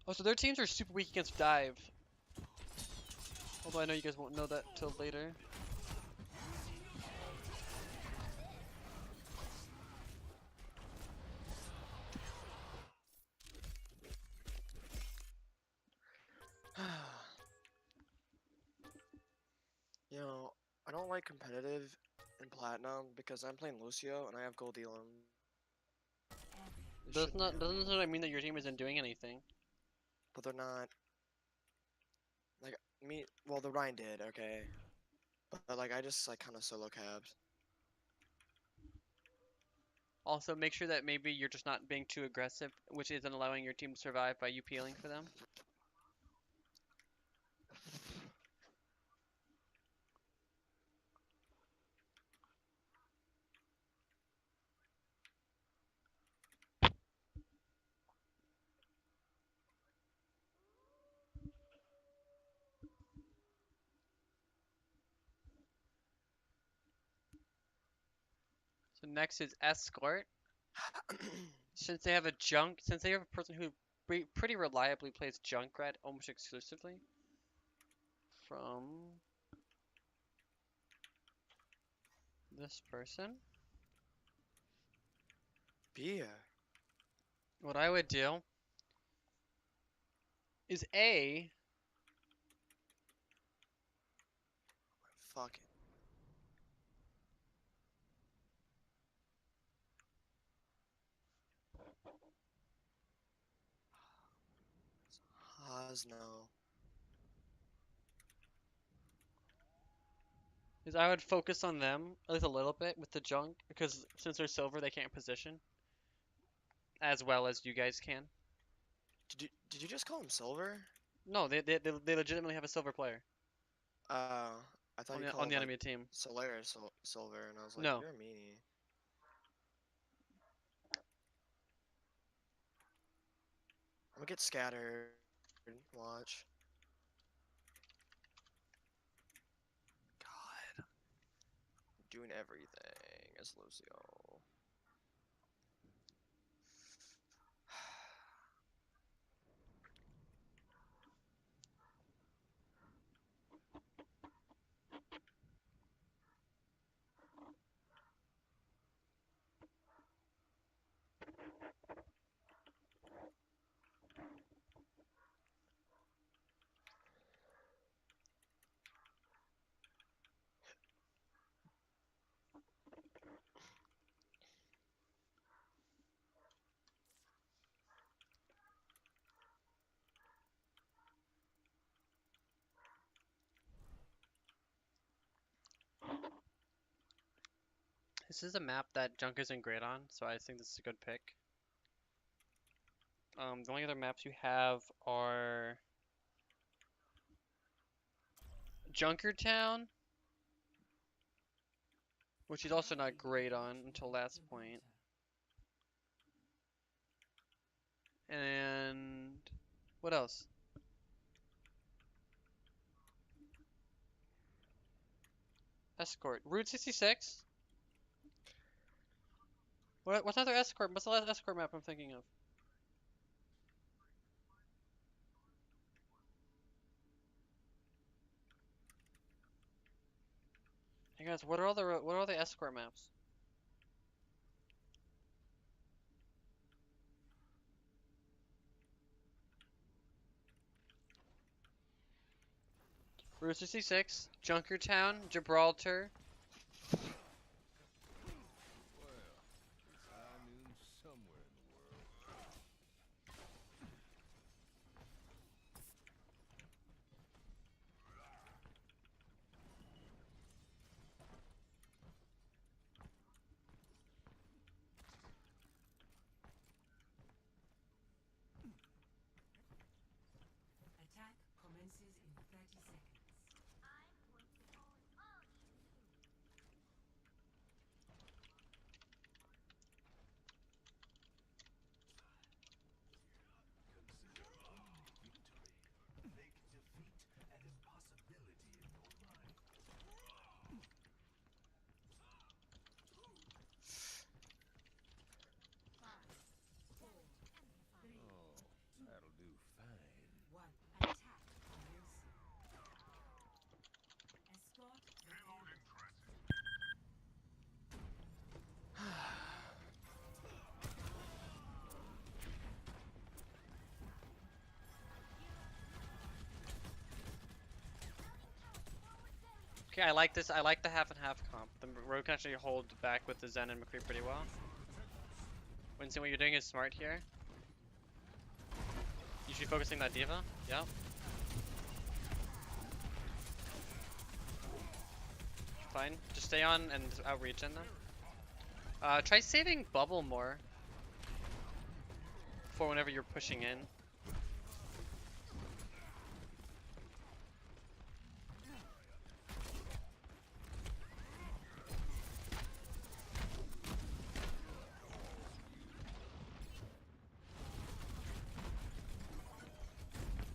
Oh, so their teams are super weak against dive. Although I know you guys won't know that till later. You know, I don't like competitive in platinum because I'm playing Lucio and I have gold Elam. It shouldn't be Doesn't happening, necessarily mean that your team isn't doing anything. but they're not. Like me, well, the Rhine did, okay, but like I just like kind of solo capped. Also, make sure that maybe you're just not being too aggressive, which isn't allowing your team to survive by you peeling for them. So next is escort. Since they have a person who pretty reliably plays Junkrat almost exclusively from this person. Beer. What I would do is A, Fuck it. No. is I would focus on them at least a little bit with the junk, because since they're silver, they can't position as well as you guys can. Did you just call him Silver? No, they legitimately have a silver player I thought on you the, called on the him enemy like team. Solarus Silver, and I was like, No. you're a meanie. I'm gonna get scattered. Watch. God. Doing everything as Lucio. This is a map that junk isn't great on, so I think this is a good pick. The only other maps you have are Junkertown, which he's also not great on until last point. And what else? Escort. Route 66? What's another escort? What's the last escort map I'm thinking of? Hey guys, what are all the escort maps? Route 66, Junkertown, Gibraltar. Well, it's high noon somewhere in the world. Attack commences in 30 seconds. Oh, that'll do fine. One. Attack commencing. Escort the airborne. Okay, I like this. I like the half and half comp. The road can actually hold back with the Zen and McCree pretty well. Winston, what you're doing is smart here. You should be focusing that diva. Yep. Fine. Just stay on and outreach in them. Try saving bubble more for whenever you're pushing in.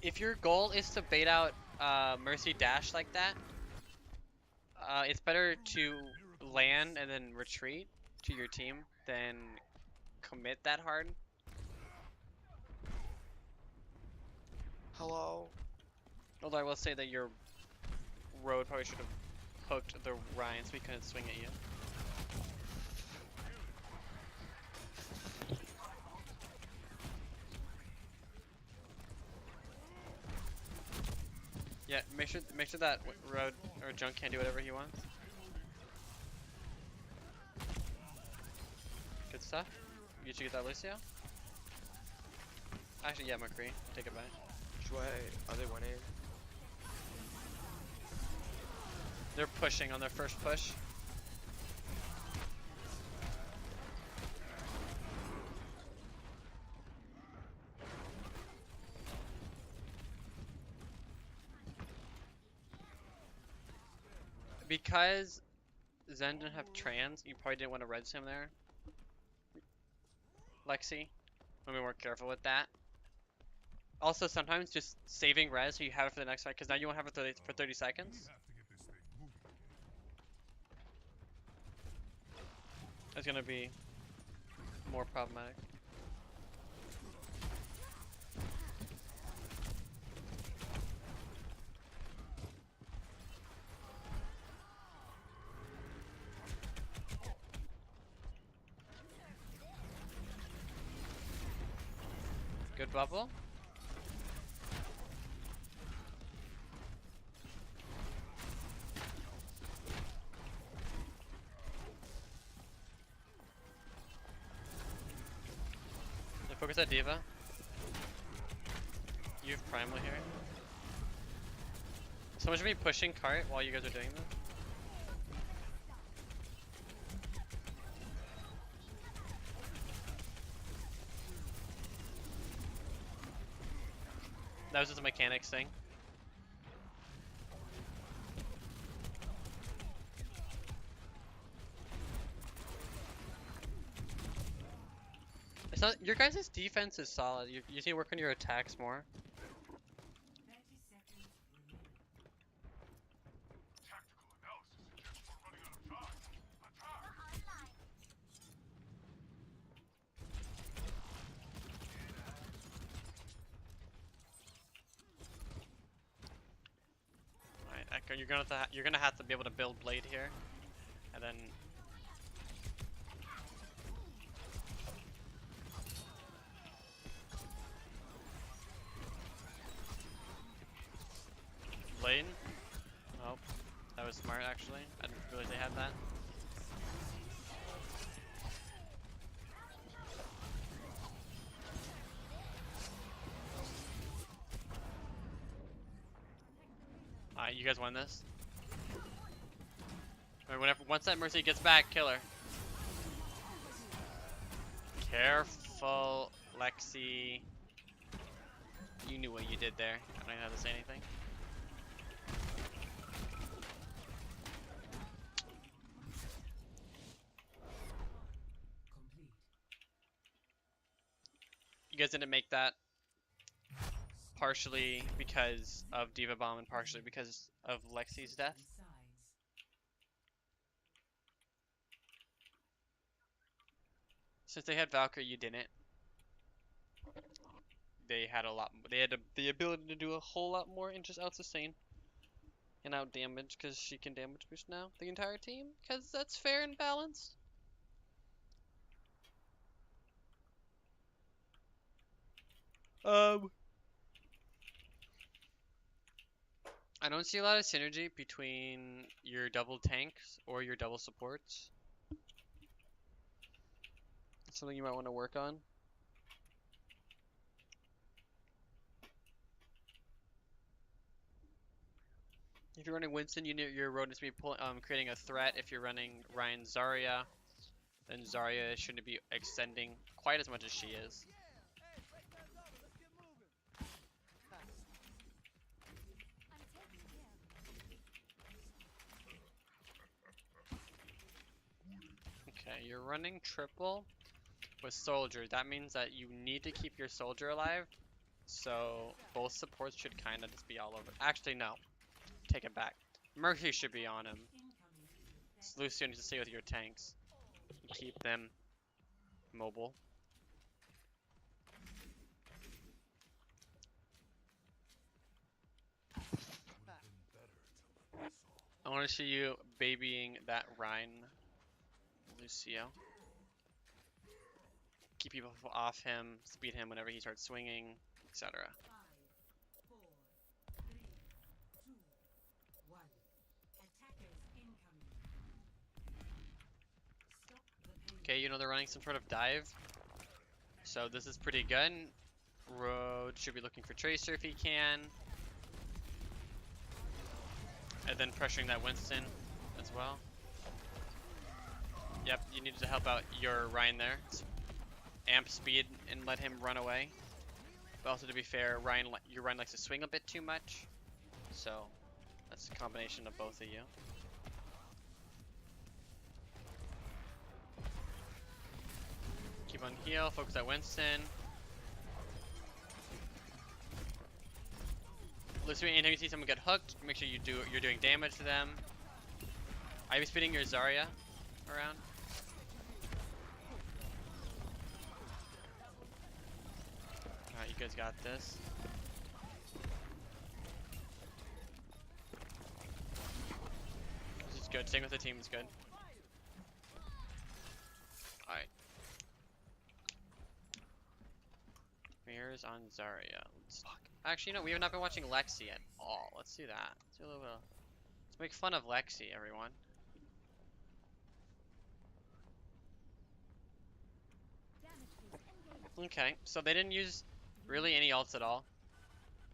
If your goal is to bait out Mercy dash like that, it's better to land and then retreat to your team than commit that hard. Hello. Although I will say that your road probably should have hooked the Ryan so he couldn't swing at you. Yeah, make sure that road or Junk can do whatever he wants. Good stuff. You should get that Lucio. Actually, yeah, McCree. Take it back. Wait, are they winning? They're pushing on their first push. Because Zen didn't have trans, you probably didn't want to res him there. Lexi, let me be more careful with that. Also, sometimes just saving res so you have it for the next fight, because now you won't have it for 30 seconds. It's gonna be more problematic. Good bubble. Yeah, focus that diva. You have primal here. Someone should be pushing cart while you guys are doing this. That was just a mechanics thing. It's not, your guys' defense is solid. You need to work on your attacks more. 30 seconds remaining. Alright, Echo, you're gonna have to be able to build blade here. And then lane. Oh, that was smart actually. I didn't realize they had that. Alright, you guys won this. Once that Mercy gets back, kill her. Careful, Lexi. You knew what you did there. I don't even have to say anything. Complete. You guys didn't make that partially because of Diva Bomb and partially because of Lexi's death. Sides. Since they had Valkyrie, you didn't. They had a lot. They had the ability to do a whole lot more and just out sustain and out damage because she can damage boost now the entire team because that's fair and balanced. I don't see a lot of synergy between your double tanks or your double supports. It's something you might want to work on. If you're running Winston, your road needs to be creating a threat. If you're running Ryan Zarya, then Zarya shouldn't be extending quite as much as she is. Okay, you're running triple with soldier. That means that you need to keep your soldier alive. So both supports should kind of just be all over. Actually, no. Take it back. Mercy should be on him. Lucio needs to stay with your tanks. Keep them mobile. I want to see you babying that Rhine, Lucio. Keep people off him, speed him whenever he starts swinging, etc. 5, 4, 3, 2, 1. Attackers incoming. Stop the pain. Okay, you know they're running some sort of dive. So this is pretty good. Road should be looking for Tracer if he can. And then pressuring that Winston as well. Yep, you needed to help out your Ryan there. Amp speed and let him run away. But also to be fair, your Ryan likes to swing a bit too much. So that's a combination of both of you. Keep on heal, focus at Winston. Lucio, anytime you see someone get hooked, make sure you're doing damage to them. Are you speeding your Zarya around? Alright, you guys got this. This is good. Staying with the team is good. Alright. Mirrors on Zarya. Actually, no, we have not been watching Lexi at all. Let's do that. Let's do a little bit. Let's make fun of Lexi, everyone. Okay, so they didn't use really any ults at all.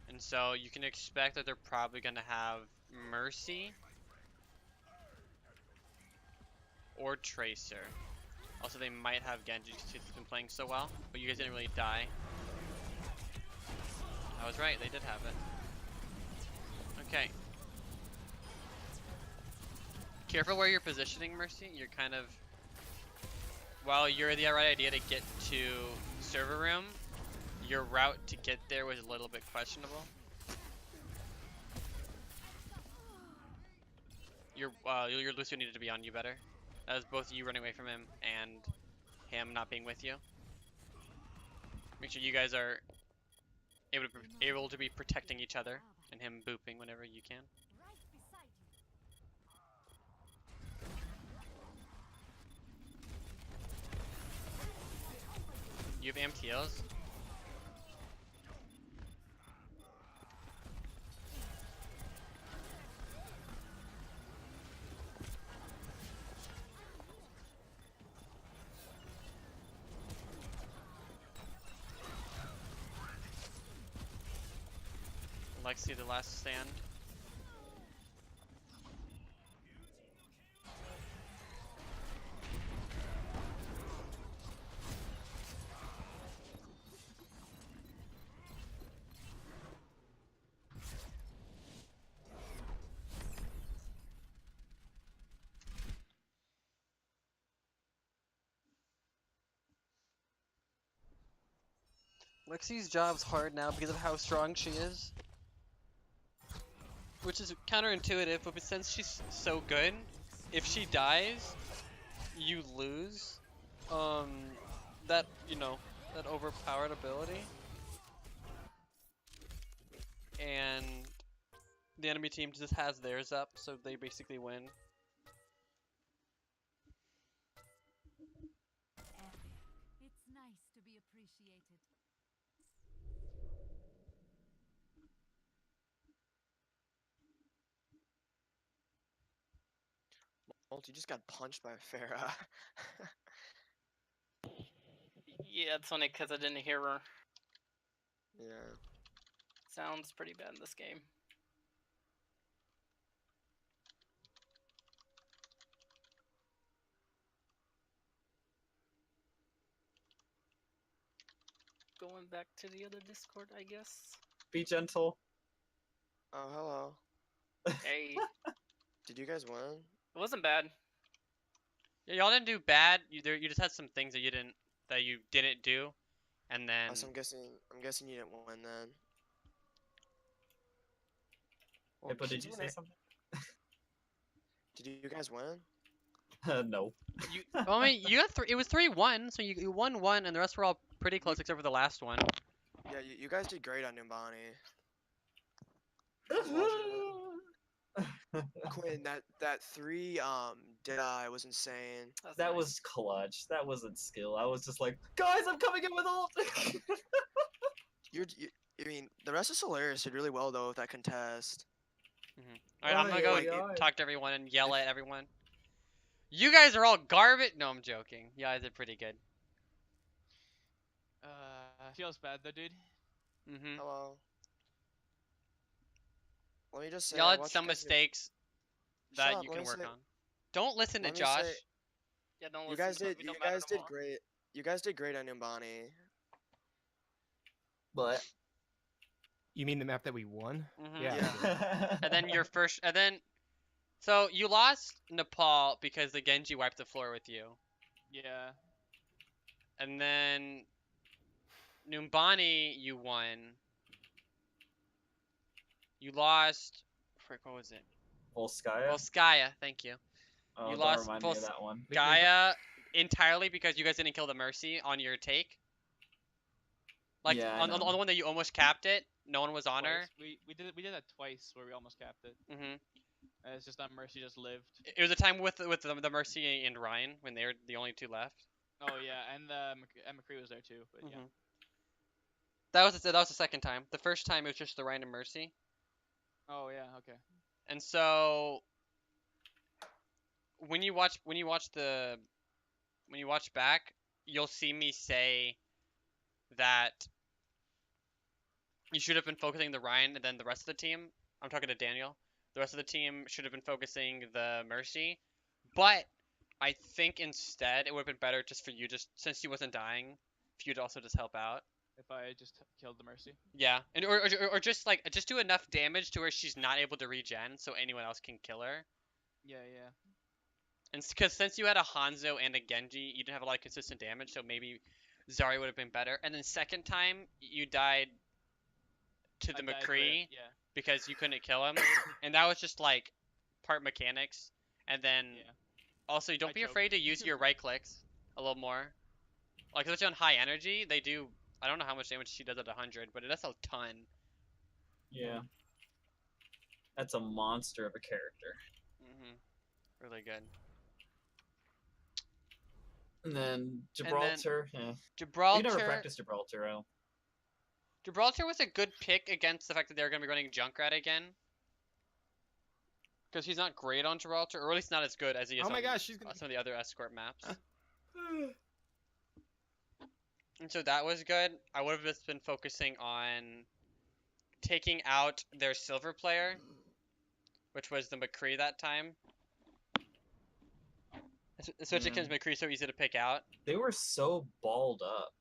And so you can expect that they're probably going to have Mercy or Tracer. Also, they might have Genji because he's been playing so well, but you guys didn't really die. I was right, they did have it. Okay. Careful where you're positioning, Mercy. You're kind of... While you're the right idea to get to server room, your route to get there was a little bit questionable. Your Lucio needed to be on you better. That was both you running away from him and him not being with you. Make sure you guys are able to be protecting each other and him booping whenever you can. You have MTOs? Lexi, the last stand. Lexi's job's hard now because of how strong she is. Which is counterintuitive, but since she's so good, if she dies, you lose. That, that overpowered ability. And the enemy team just has theirs up, so they basically win. It's nice to be appreciated. Molt, you just got punched by Farah. Yeah, it's only because I didn't hear her. Yeah. Sounds pretty bad in this game. Going back to the other Discord, I guess. Be gentle. Oh, hello. Hey, Did you guys win? it wasn't bad. Yeah, y'all didn't do bad. You just had some things that you didn't do, and then So I'm guessing you didn't win then. Hey, but did she's you say winning. something? Did you guys win? No. well, I mean, you got it was 3-1, so you won one, and the rest were all pretty close except for the last one. Yeah, you guys did great on Numbani. Quinn, that 3 Deadeye was insane. That was clutch. That wasn't skill. I was just like, guys, I'm coming in with ult. I mean, the rest of Solarus did really well though with that contest. Alright, I'm gonna Oh, go yeah. talk to everyone and yell at everyone. You guys are all garbage. No, I'm joking. You guys are pretty good. Feels bad though, dude. Hello. Let me just say, Y'all I had watched some you guys do- mistakes Shut that up, you let can me work say- on. Don't listen to let me Josh. say- Yeah, don't You listen guys to did. we You don't matter guys no did more. great. You guys did great on Numbani. But You mean the map that we won? Yeah. Yeah. And then your first, so you lost Nepal because the Genji wiped the floor with you. Yeah. And then Numbani, you won. You lost. Frick, what was it? Volskaya? Volskaya, thank you. Oh, You don't lost remind me of that one. Volskaya entirely because you guys didn't kill the Mercy on your take. Like Yeah, I on the know. one that you almost capped it, no one was on her. Twice. We did that twice where we almost capped it. It's just that Mercy just lived. It was a time with the Mercy and Ryan when they were the only two left. Oh yeah, and McCree was there too. But yeah. That was the second time. The first time it was just the Ryan and Mercy. Oh yeah, okay. And so when you watch back, you'll see me say that you should have been focusing the Ryan and then the rest of the team. I'm talking to Daniel. The rest of the team should have been focusing the Mercy. But I think instead it would have been better just for you, just since she wasn't dying, for you to also just help out. If I just killed the Mercy. Yeah, and or just just do enough damage to where she's not able to regen, so anyone else can kill her. Yeah, yeah. And because since you had a Hanzo and a Genji, you didn't have a lot of consistent damage, so maybe Zarya would have been better. And then second time you died to the McCree yeah. because you couldn't kill him, and that was just like part mechanics. And then also don't be afraid to use your right clicks a little more. Like especially on high energy, they do. I don't know how much damage she does at 100, but it does a ton. Yeah. That's a monster of a character. Really good. And then then Gibraltar. We never Gibraltar. practiced Gibraltar. Gibraltar was a good pick against the fact that they're going to be running Junkrat again. Because he's not great on Gibraltar, or at least not as good as he is Oh my on gosh, she's gonna... some of the other escort maps. And so that was good. I would have just been focusing on taking out their silver player, which was the McCree that time. Especially because McCree's so easy to pick out. They were so balled up.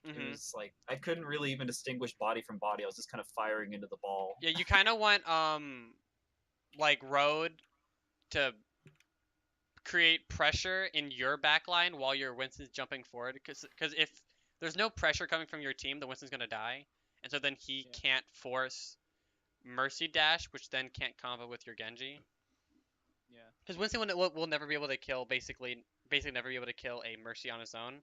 Mm-hmm. It was like I couldn't really even distinguish body from body. I was just kind of firing into the ball. Yeah, you kind of want like Road to create pressure in your backline while your Winston's jumping forward, because if there's no pressure coming from your team, the Winston's gonna die, and so then he can't force Mercy Dash, which then can't combo with your Genji. Yeah. Because Winston will never be able to kill basically never be able to kill a Mercy on his own.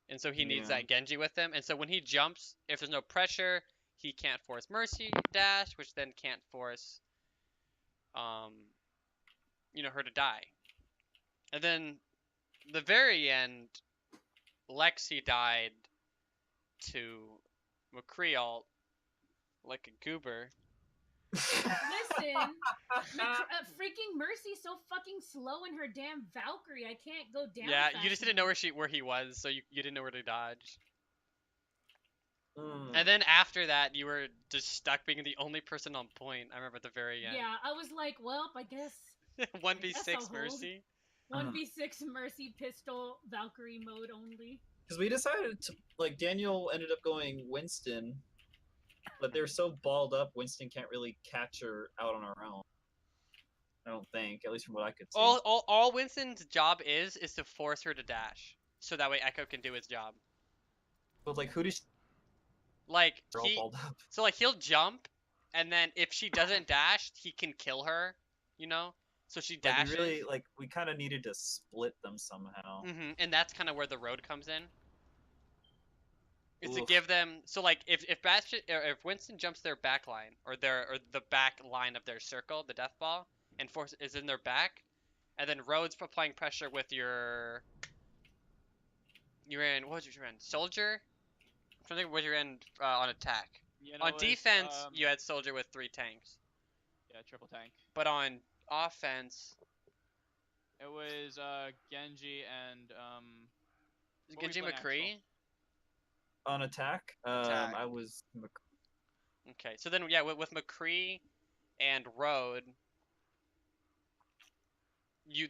And so he needs that Genji with him. And so when he jumps, if there's no pressure, he can't force Mercy Dash, which then can't force her to die. And then the very end, Lexi died to McCree ult like a goober. Listen, freaking Mercy's so fucking slow in her damn Valkyrie. I can't go down. Yeah, fast you just didn't know where he was, so you didn't know where to dodge. And then after that, you were just stuck being the only person on point. I remember at the very end. Yeah, I was like, well, I guess 1v6 Mercy. 1v6 Mercy pistol Valkyrie mode only. Because we decided to, like, Daniel ended up going Winston, but they're so balled up, Winston can't really catch her out on her own. I don't think, at least from what I could see. All Winston's job is to force her to dash, so that way Echo can do his job. But like, who does? Like so like he'll jump, and then if she doesn't dash, he can kill her. So she dashes. Like, really, like, we kind of needed to split them somehow. And that's kind of where the Road comes in. Is to give them like if Winston jumps their back line or the back line of their circle, the death ball, and force is in their back, and then Road's applying pressure with you're in what was your in Soldier? I'm trying to think what you're in on attack. Yeah, on defense, you had Soldier with 3 tanks. Yeah, triple tank. But on offense, it was Genji and Genji McCree. On attack, I was. Okay, so then yeah, with McCree and Road,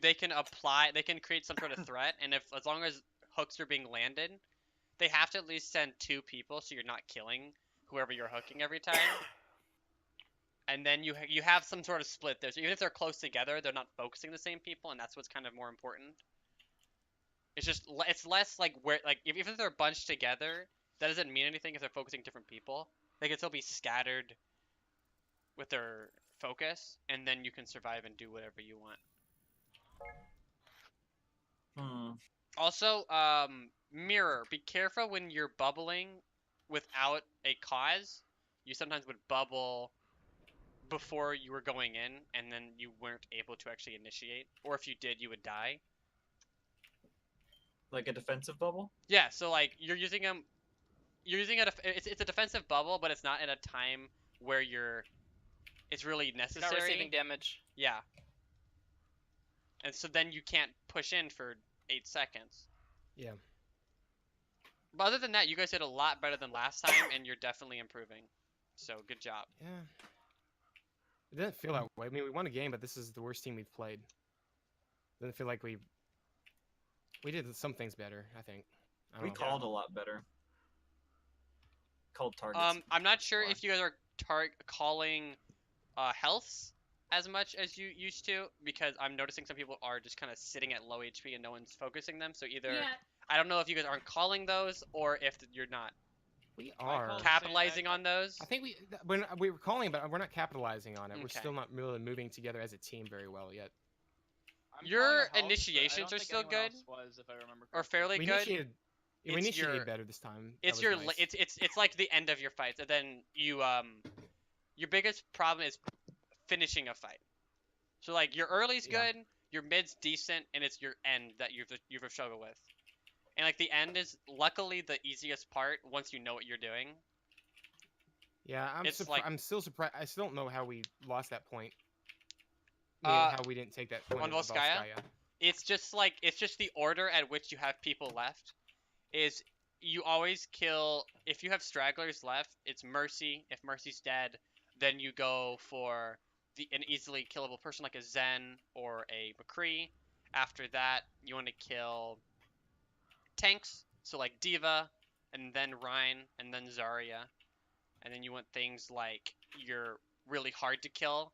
they can create some sort of threat, and as long as hooks are being landed, they have to at least send 2 people, so you're not killing whoever you're hooking every time. And then you have some sort of split there, so even if they're close together, they're not focusing the same people, and that's what's kind of more important. It's less like even if they're bunched together, that doesn't mean anything if they're focusing different people. They can still be scattered with their focus, and then you can survive and do whatever you want. Also, Mirror, be careful when you're bubbling without a cause. You sometimes would bubble before you were going in, and then you weren't able to actually initiate. Or if you did, you would die. Like a defensive bubble? Yeah, so like you're using them. It's a defensive bubble, but it's not at a time where it's really necessary. You're not receiving damage. Yeah. And so then you can't push in for 8 seconds. Yeah. But other than that, you guys did a lot better than last time, and you're definitely improving. So good job. Yeah. It doesn't feel that way. I mean, we won a game, but this is the worst team we've played. It doesn't feel like we did some things better, I think. We called a lot better. Called targets. I'm not sure if you guys are calling healths as much as you used to, because I'm noticing some people are just kind of sitting at low HP and no one's focusing them. So either I don't know if you guys aren't calling those or if you're not. We are capitalizing on those. I think we were calling, but we're not capitalizing on it. Okay. We're still not really moving together as a team very well yet. Your initiations are still good, or fairly good. We initiated better this time. It's it's like the end of your fights, and then you your biggest problem is finishing a fight. So like your early's good, your mid's decent, and it's your end that you've struggled with. And like the end is luckily the easiest part once you know what you're doing. Yeah, It's like I'm still surprised. I still don't know how we lost that point. Meaning how we didn't take that point on in Volskaya. Volskaya. It's just the order at which you have people left is you always kill if you have stragglers left. It's Mercy. If Mercy's dead, then you go for an easily killable person like a Zen or a McCree. After that, you want to kill tanks, so like Diva, and then Rhine, and then Zarya, and then you want things like you're really hard to kill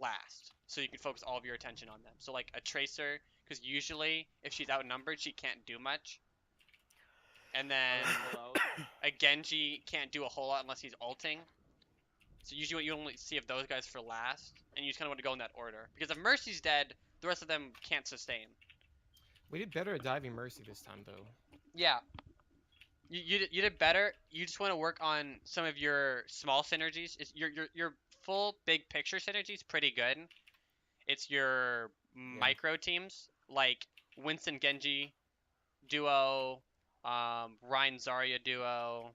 last, so you can focus all of your attention on them. So like a Tracer, because usually if she's outnumbered, she can't do much. And then a Genji can't do a whole lot unless he's ulting. So usually what you only see of those guys for last, and you just kind of want to go in that order. Because if Mercy's dead, the rest of them can't sustain. We did better at diving Mercy this time, though. Yeah. You did better. You just want to work on some of your small synergies. Your full big picture synergy is pretty good. It's your micro teams like Winston Genji duo, Ryan Zarya duo,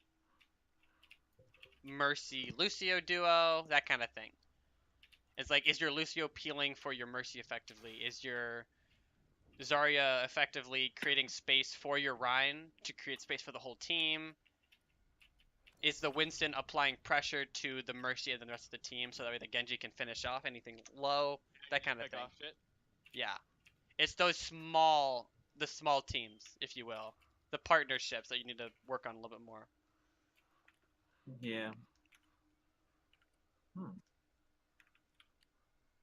Mercy Lucio duo, that kind of thing. It's like, is your Lucio peeling for your Mercy effectively? Is your Zarya effectively creating space for your Ryan to create space for the whole team? Is the Winston applying pressure to the Mercy and the rest of the team so that way the Genji can finish off anything low? That kind of thing. Yeah. It's the small teams, if you will. The partnerships that you need to work on a little bit more. Yeah.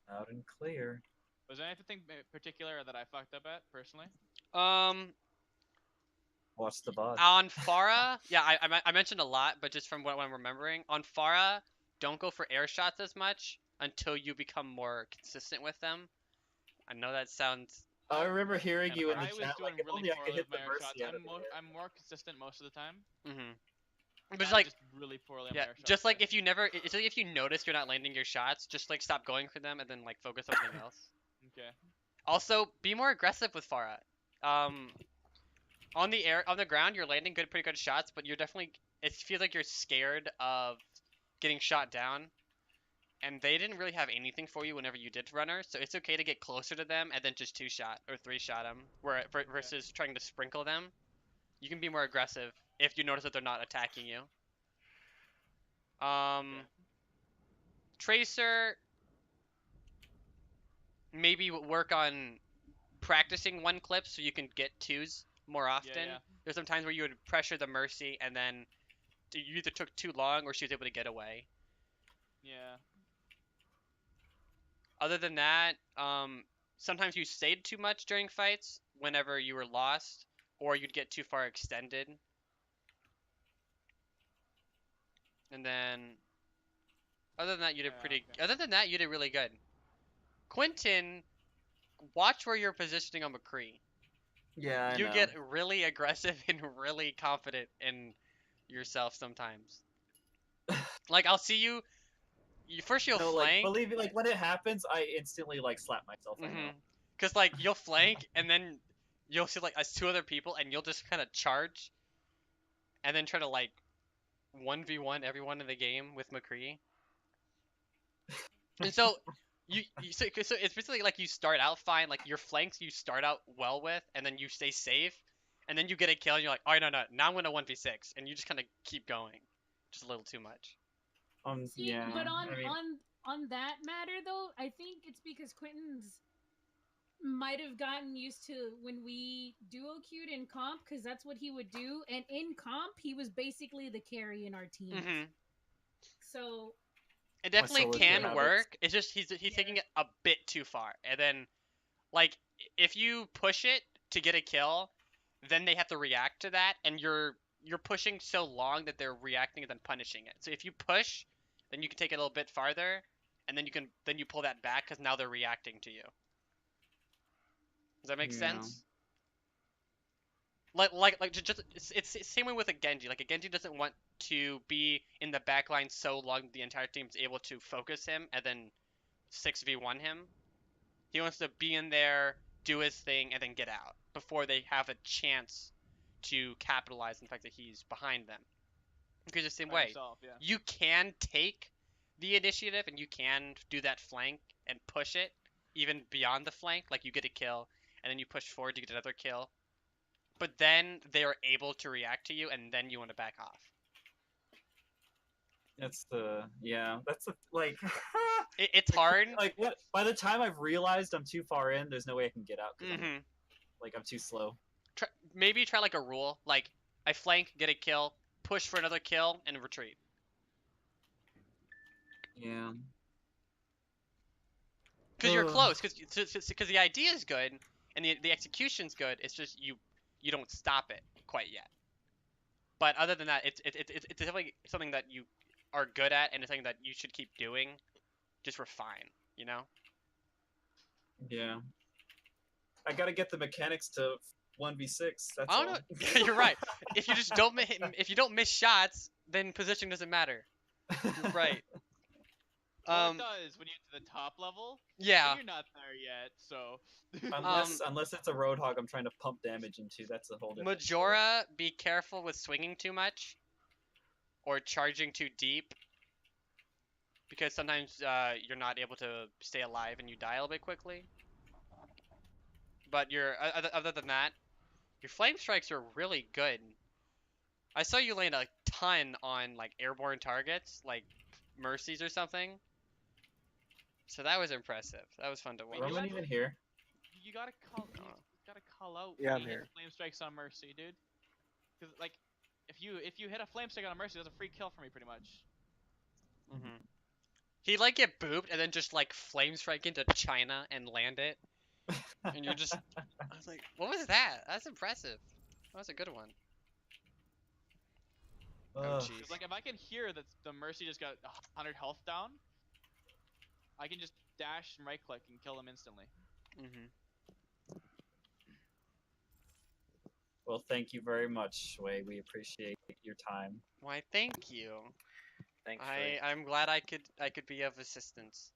Loud and clear. Was there anything particular that I fucked up at, personally? Watch the VOD. On Pharah, yeah, I mentioned a lot, but just from what I'm remembering, on Pharah, don't go for air shots as much until you become more consistent with them. I know that sounds... I remember hearing you in the I was chat, doing like, if really only I could poorly hit with my the air Mercy shots. out of there. I'm more consistent most of the time. But it's like, just really poorly on yeah, my air shots. just like if you never, it's like if you notice you're not landing your shots, just like stop going for them and then like focus on something else. Okay. Also, be more aggressive with Pharah. On the ground, you're landing pretty good shots, but you're definitely, it feels like you're scared of getting shot down. And they didn't really have anything for you whenever you did runner, so it's okay to get closer to them and then just 2-shot or 3-shot them, versus trying to sprinkle them. You can be more aggressive if you notice that they're not attacking you. Tracer, maybe work on practicing 1 clip so you can get 2s more often. There's some times where you would pressure the Mercy and then you either took too long or she was able to get away. Yeah. Other than that, sometimes you stayed too much during fights whenever you were lost, or you'd get too far extended. And then, other than that, you did Other than that, you did really good. Quentin, watch where you're positioning on McCree. Yeah, I You know. get really aggressive and really confident in yourself sometimes. Like, I'll see you. First you'll flank. Like, believe me, like when it happens, I instantly like slap myself. I know. Cause like you'll flank and then you'll see like 2 other people and you'll just kind of charge, and then try to like 1v1 everyone in the game with McCree. And so so it's basically like you start out fine, like your flanks you start out well with, and then you stay safe, and then you get a kill and you're like, oh no, now I'm gonna 1v6, and you just kind of keep going, just a little too much. See, but on that matter though, I think it's because Quentin's might have gotten used to when we duo queued in comp, because that's what he would do, and in comp he was basically the carry in our team. So it definitely can work. It's just he's taking it a bit too far, and then like if you push it to get a kill, then they have to react to that, and you're pushing so long that they're reacting and then punishing it. So if you push, then you can take it a little bit farther, and then you pull that back because now they're reacting to you. Does that make sense? Just it's the same way with a Genji. Like a Genji doesn't want to be in the backline so long that the entire team's able to focus him and then 6v1 him. He wants to be in there, do his thing, and then get out before they have a chance to capitalize on the fact that he's behind them. Because the same By way, yourself, yeah. you can take the initiative and you can do that flank and push it even beyond the flank. Like you get a kill and then you push forward to get another kill. But then they are able to react to you and then you want to back off. That's the like. It's hard. Like what? By the time I've realized I'm too far in, there's no way I can get out. 'Cause I'm too slow. Maybe try like a rule. Like I flank, get a kill, push for another kill, and retreat. Yeah. Because you're close. Because the idea is good and the execution's good. It's just you don't stop it quite yet. But other than that, it's definitely something that you are good at, and it's something that you should keep doing. Just refine, you know. Yeah. I gotta get the mechanics to 1v6. That's I don't all. know. You're right. If you just don't miss shots, then position doesn't matter. You're right. Well, it does when you get to the top level. Yeah. But you're not there yet, so. Unless it's a Roadhog I'm trying to pump damage into, that's a whole different. Majora, be careful with swinging too much, or charging too deep, because sometimes you're not able to stay alive and you die a little bit quickly. But other than that, your flame strikes are really good. I saw you land a ton on like airborne targets, like Mercies or something. So that was impressive. That was fun to watch. Roman even here? You gotta call out. Yeah, when I'm you hit here. Flame strikes on Mercy, dude. Because like, if you hit a flame strike on a Mercy, that's a free kill for me, pretty much. Mm-hmm. He'd like get booped and then just like flame strike into China and land it. And you're just, I was like, what was that? That's impressive. That was a good one. Oh jeez. Like if I can hear that the Mercy just got 100 health down, I can just dash and right click and kill them instantly. Mm-hmm. Well, thank you very much, Shui. We appreciate your time. Why, thank you. Thanks. I'm glad I could be of assistance.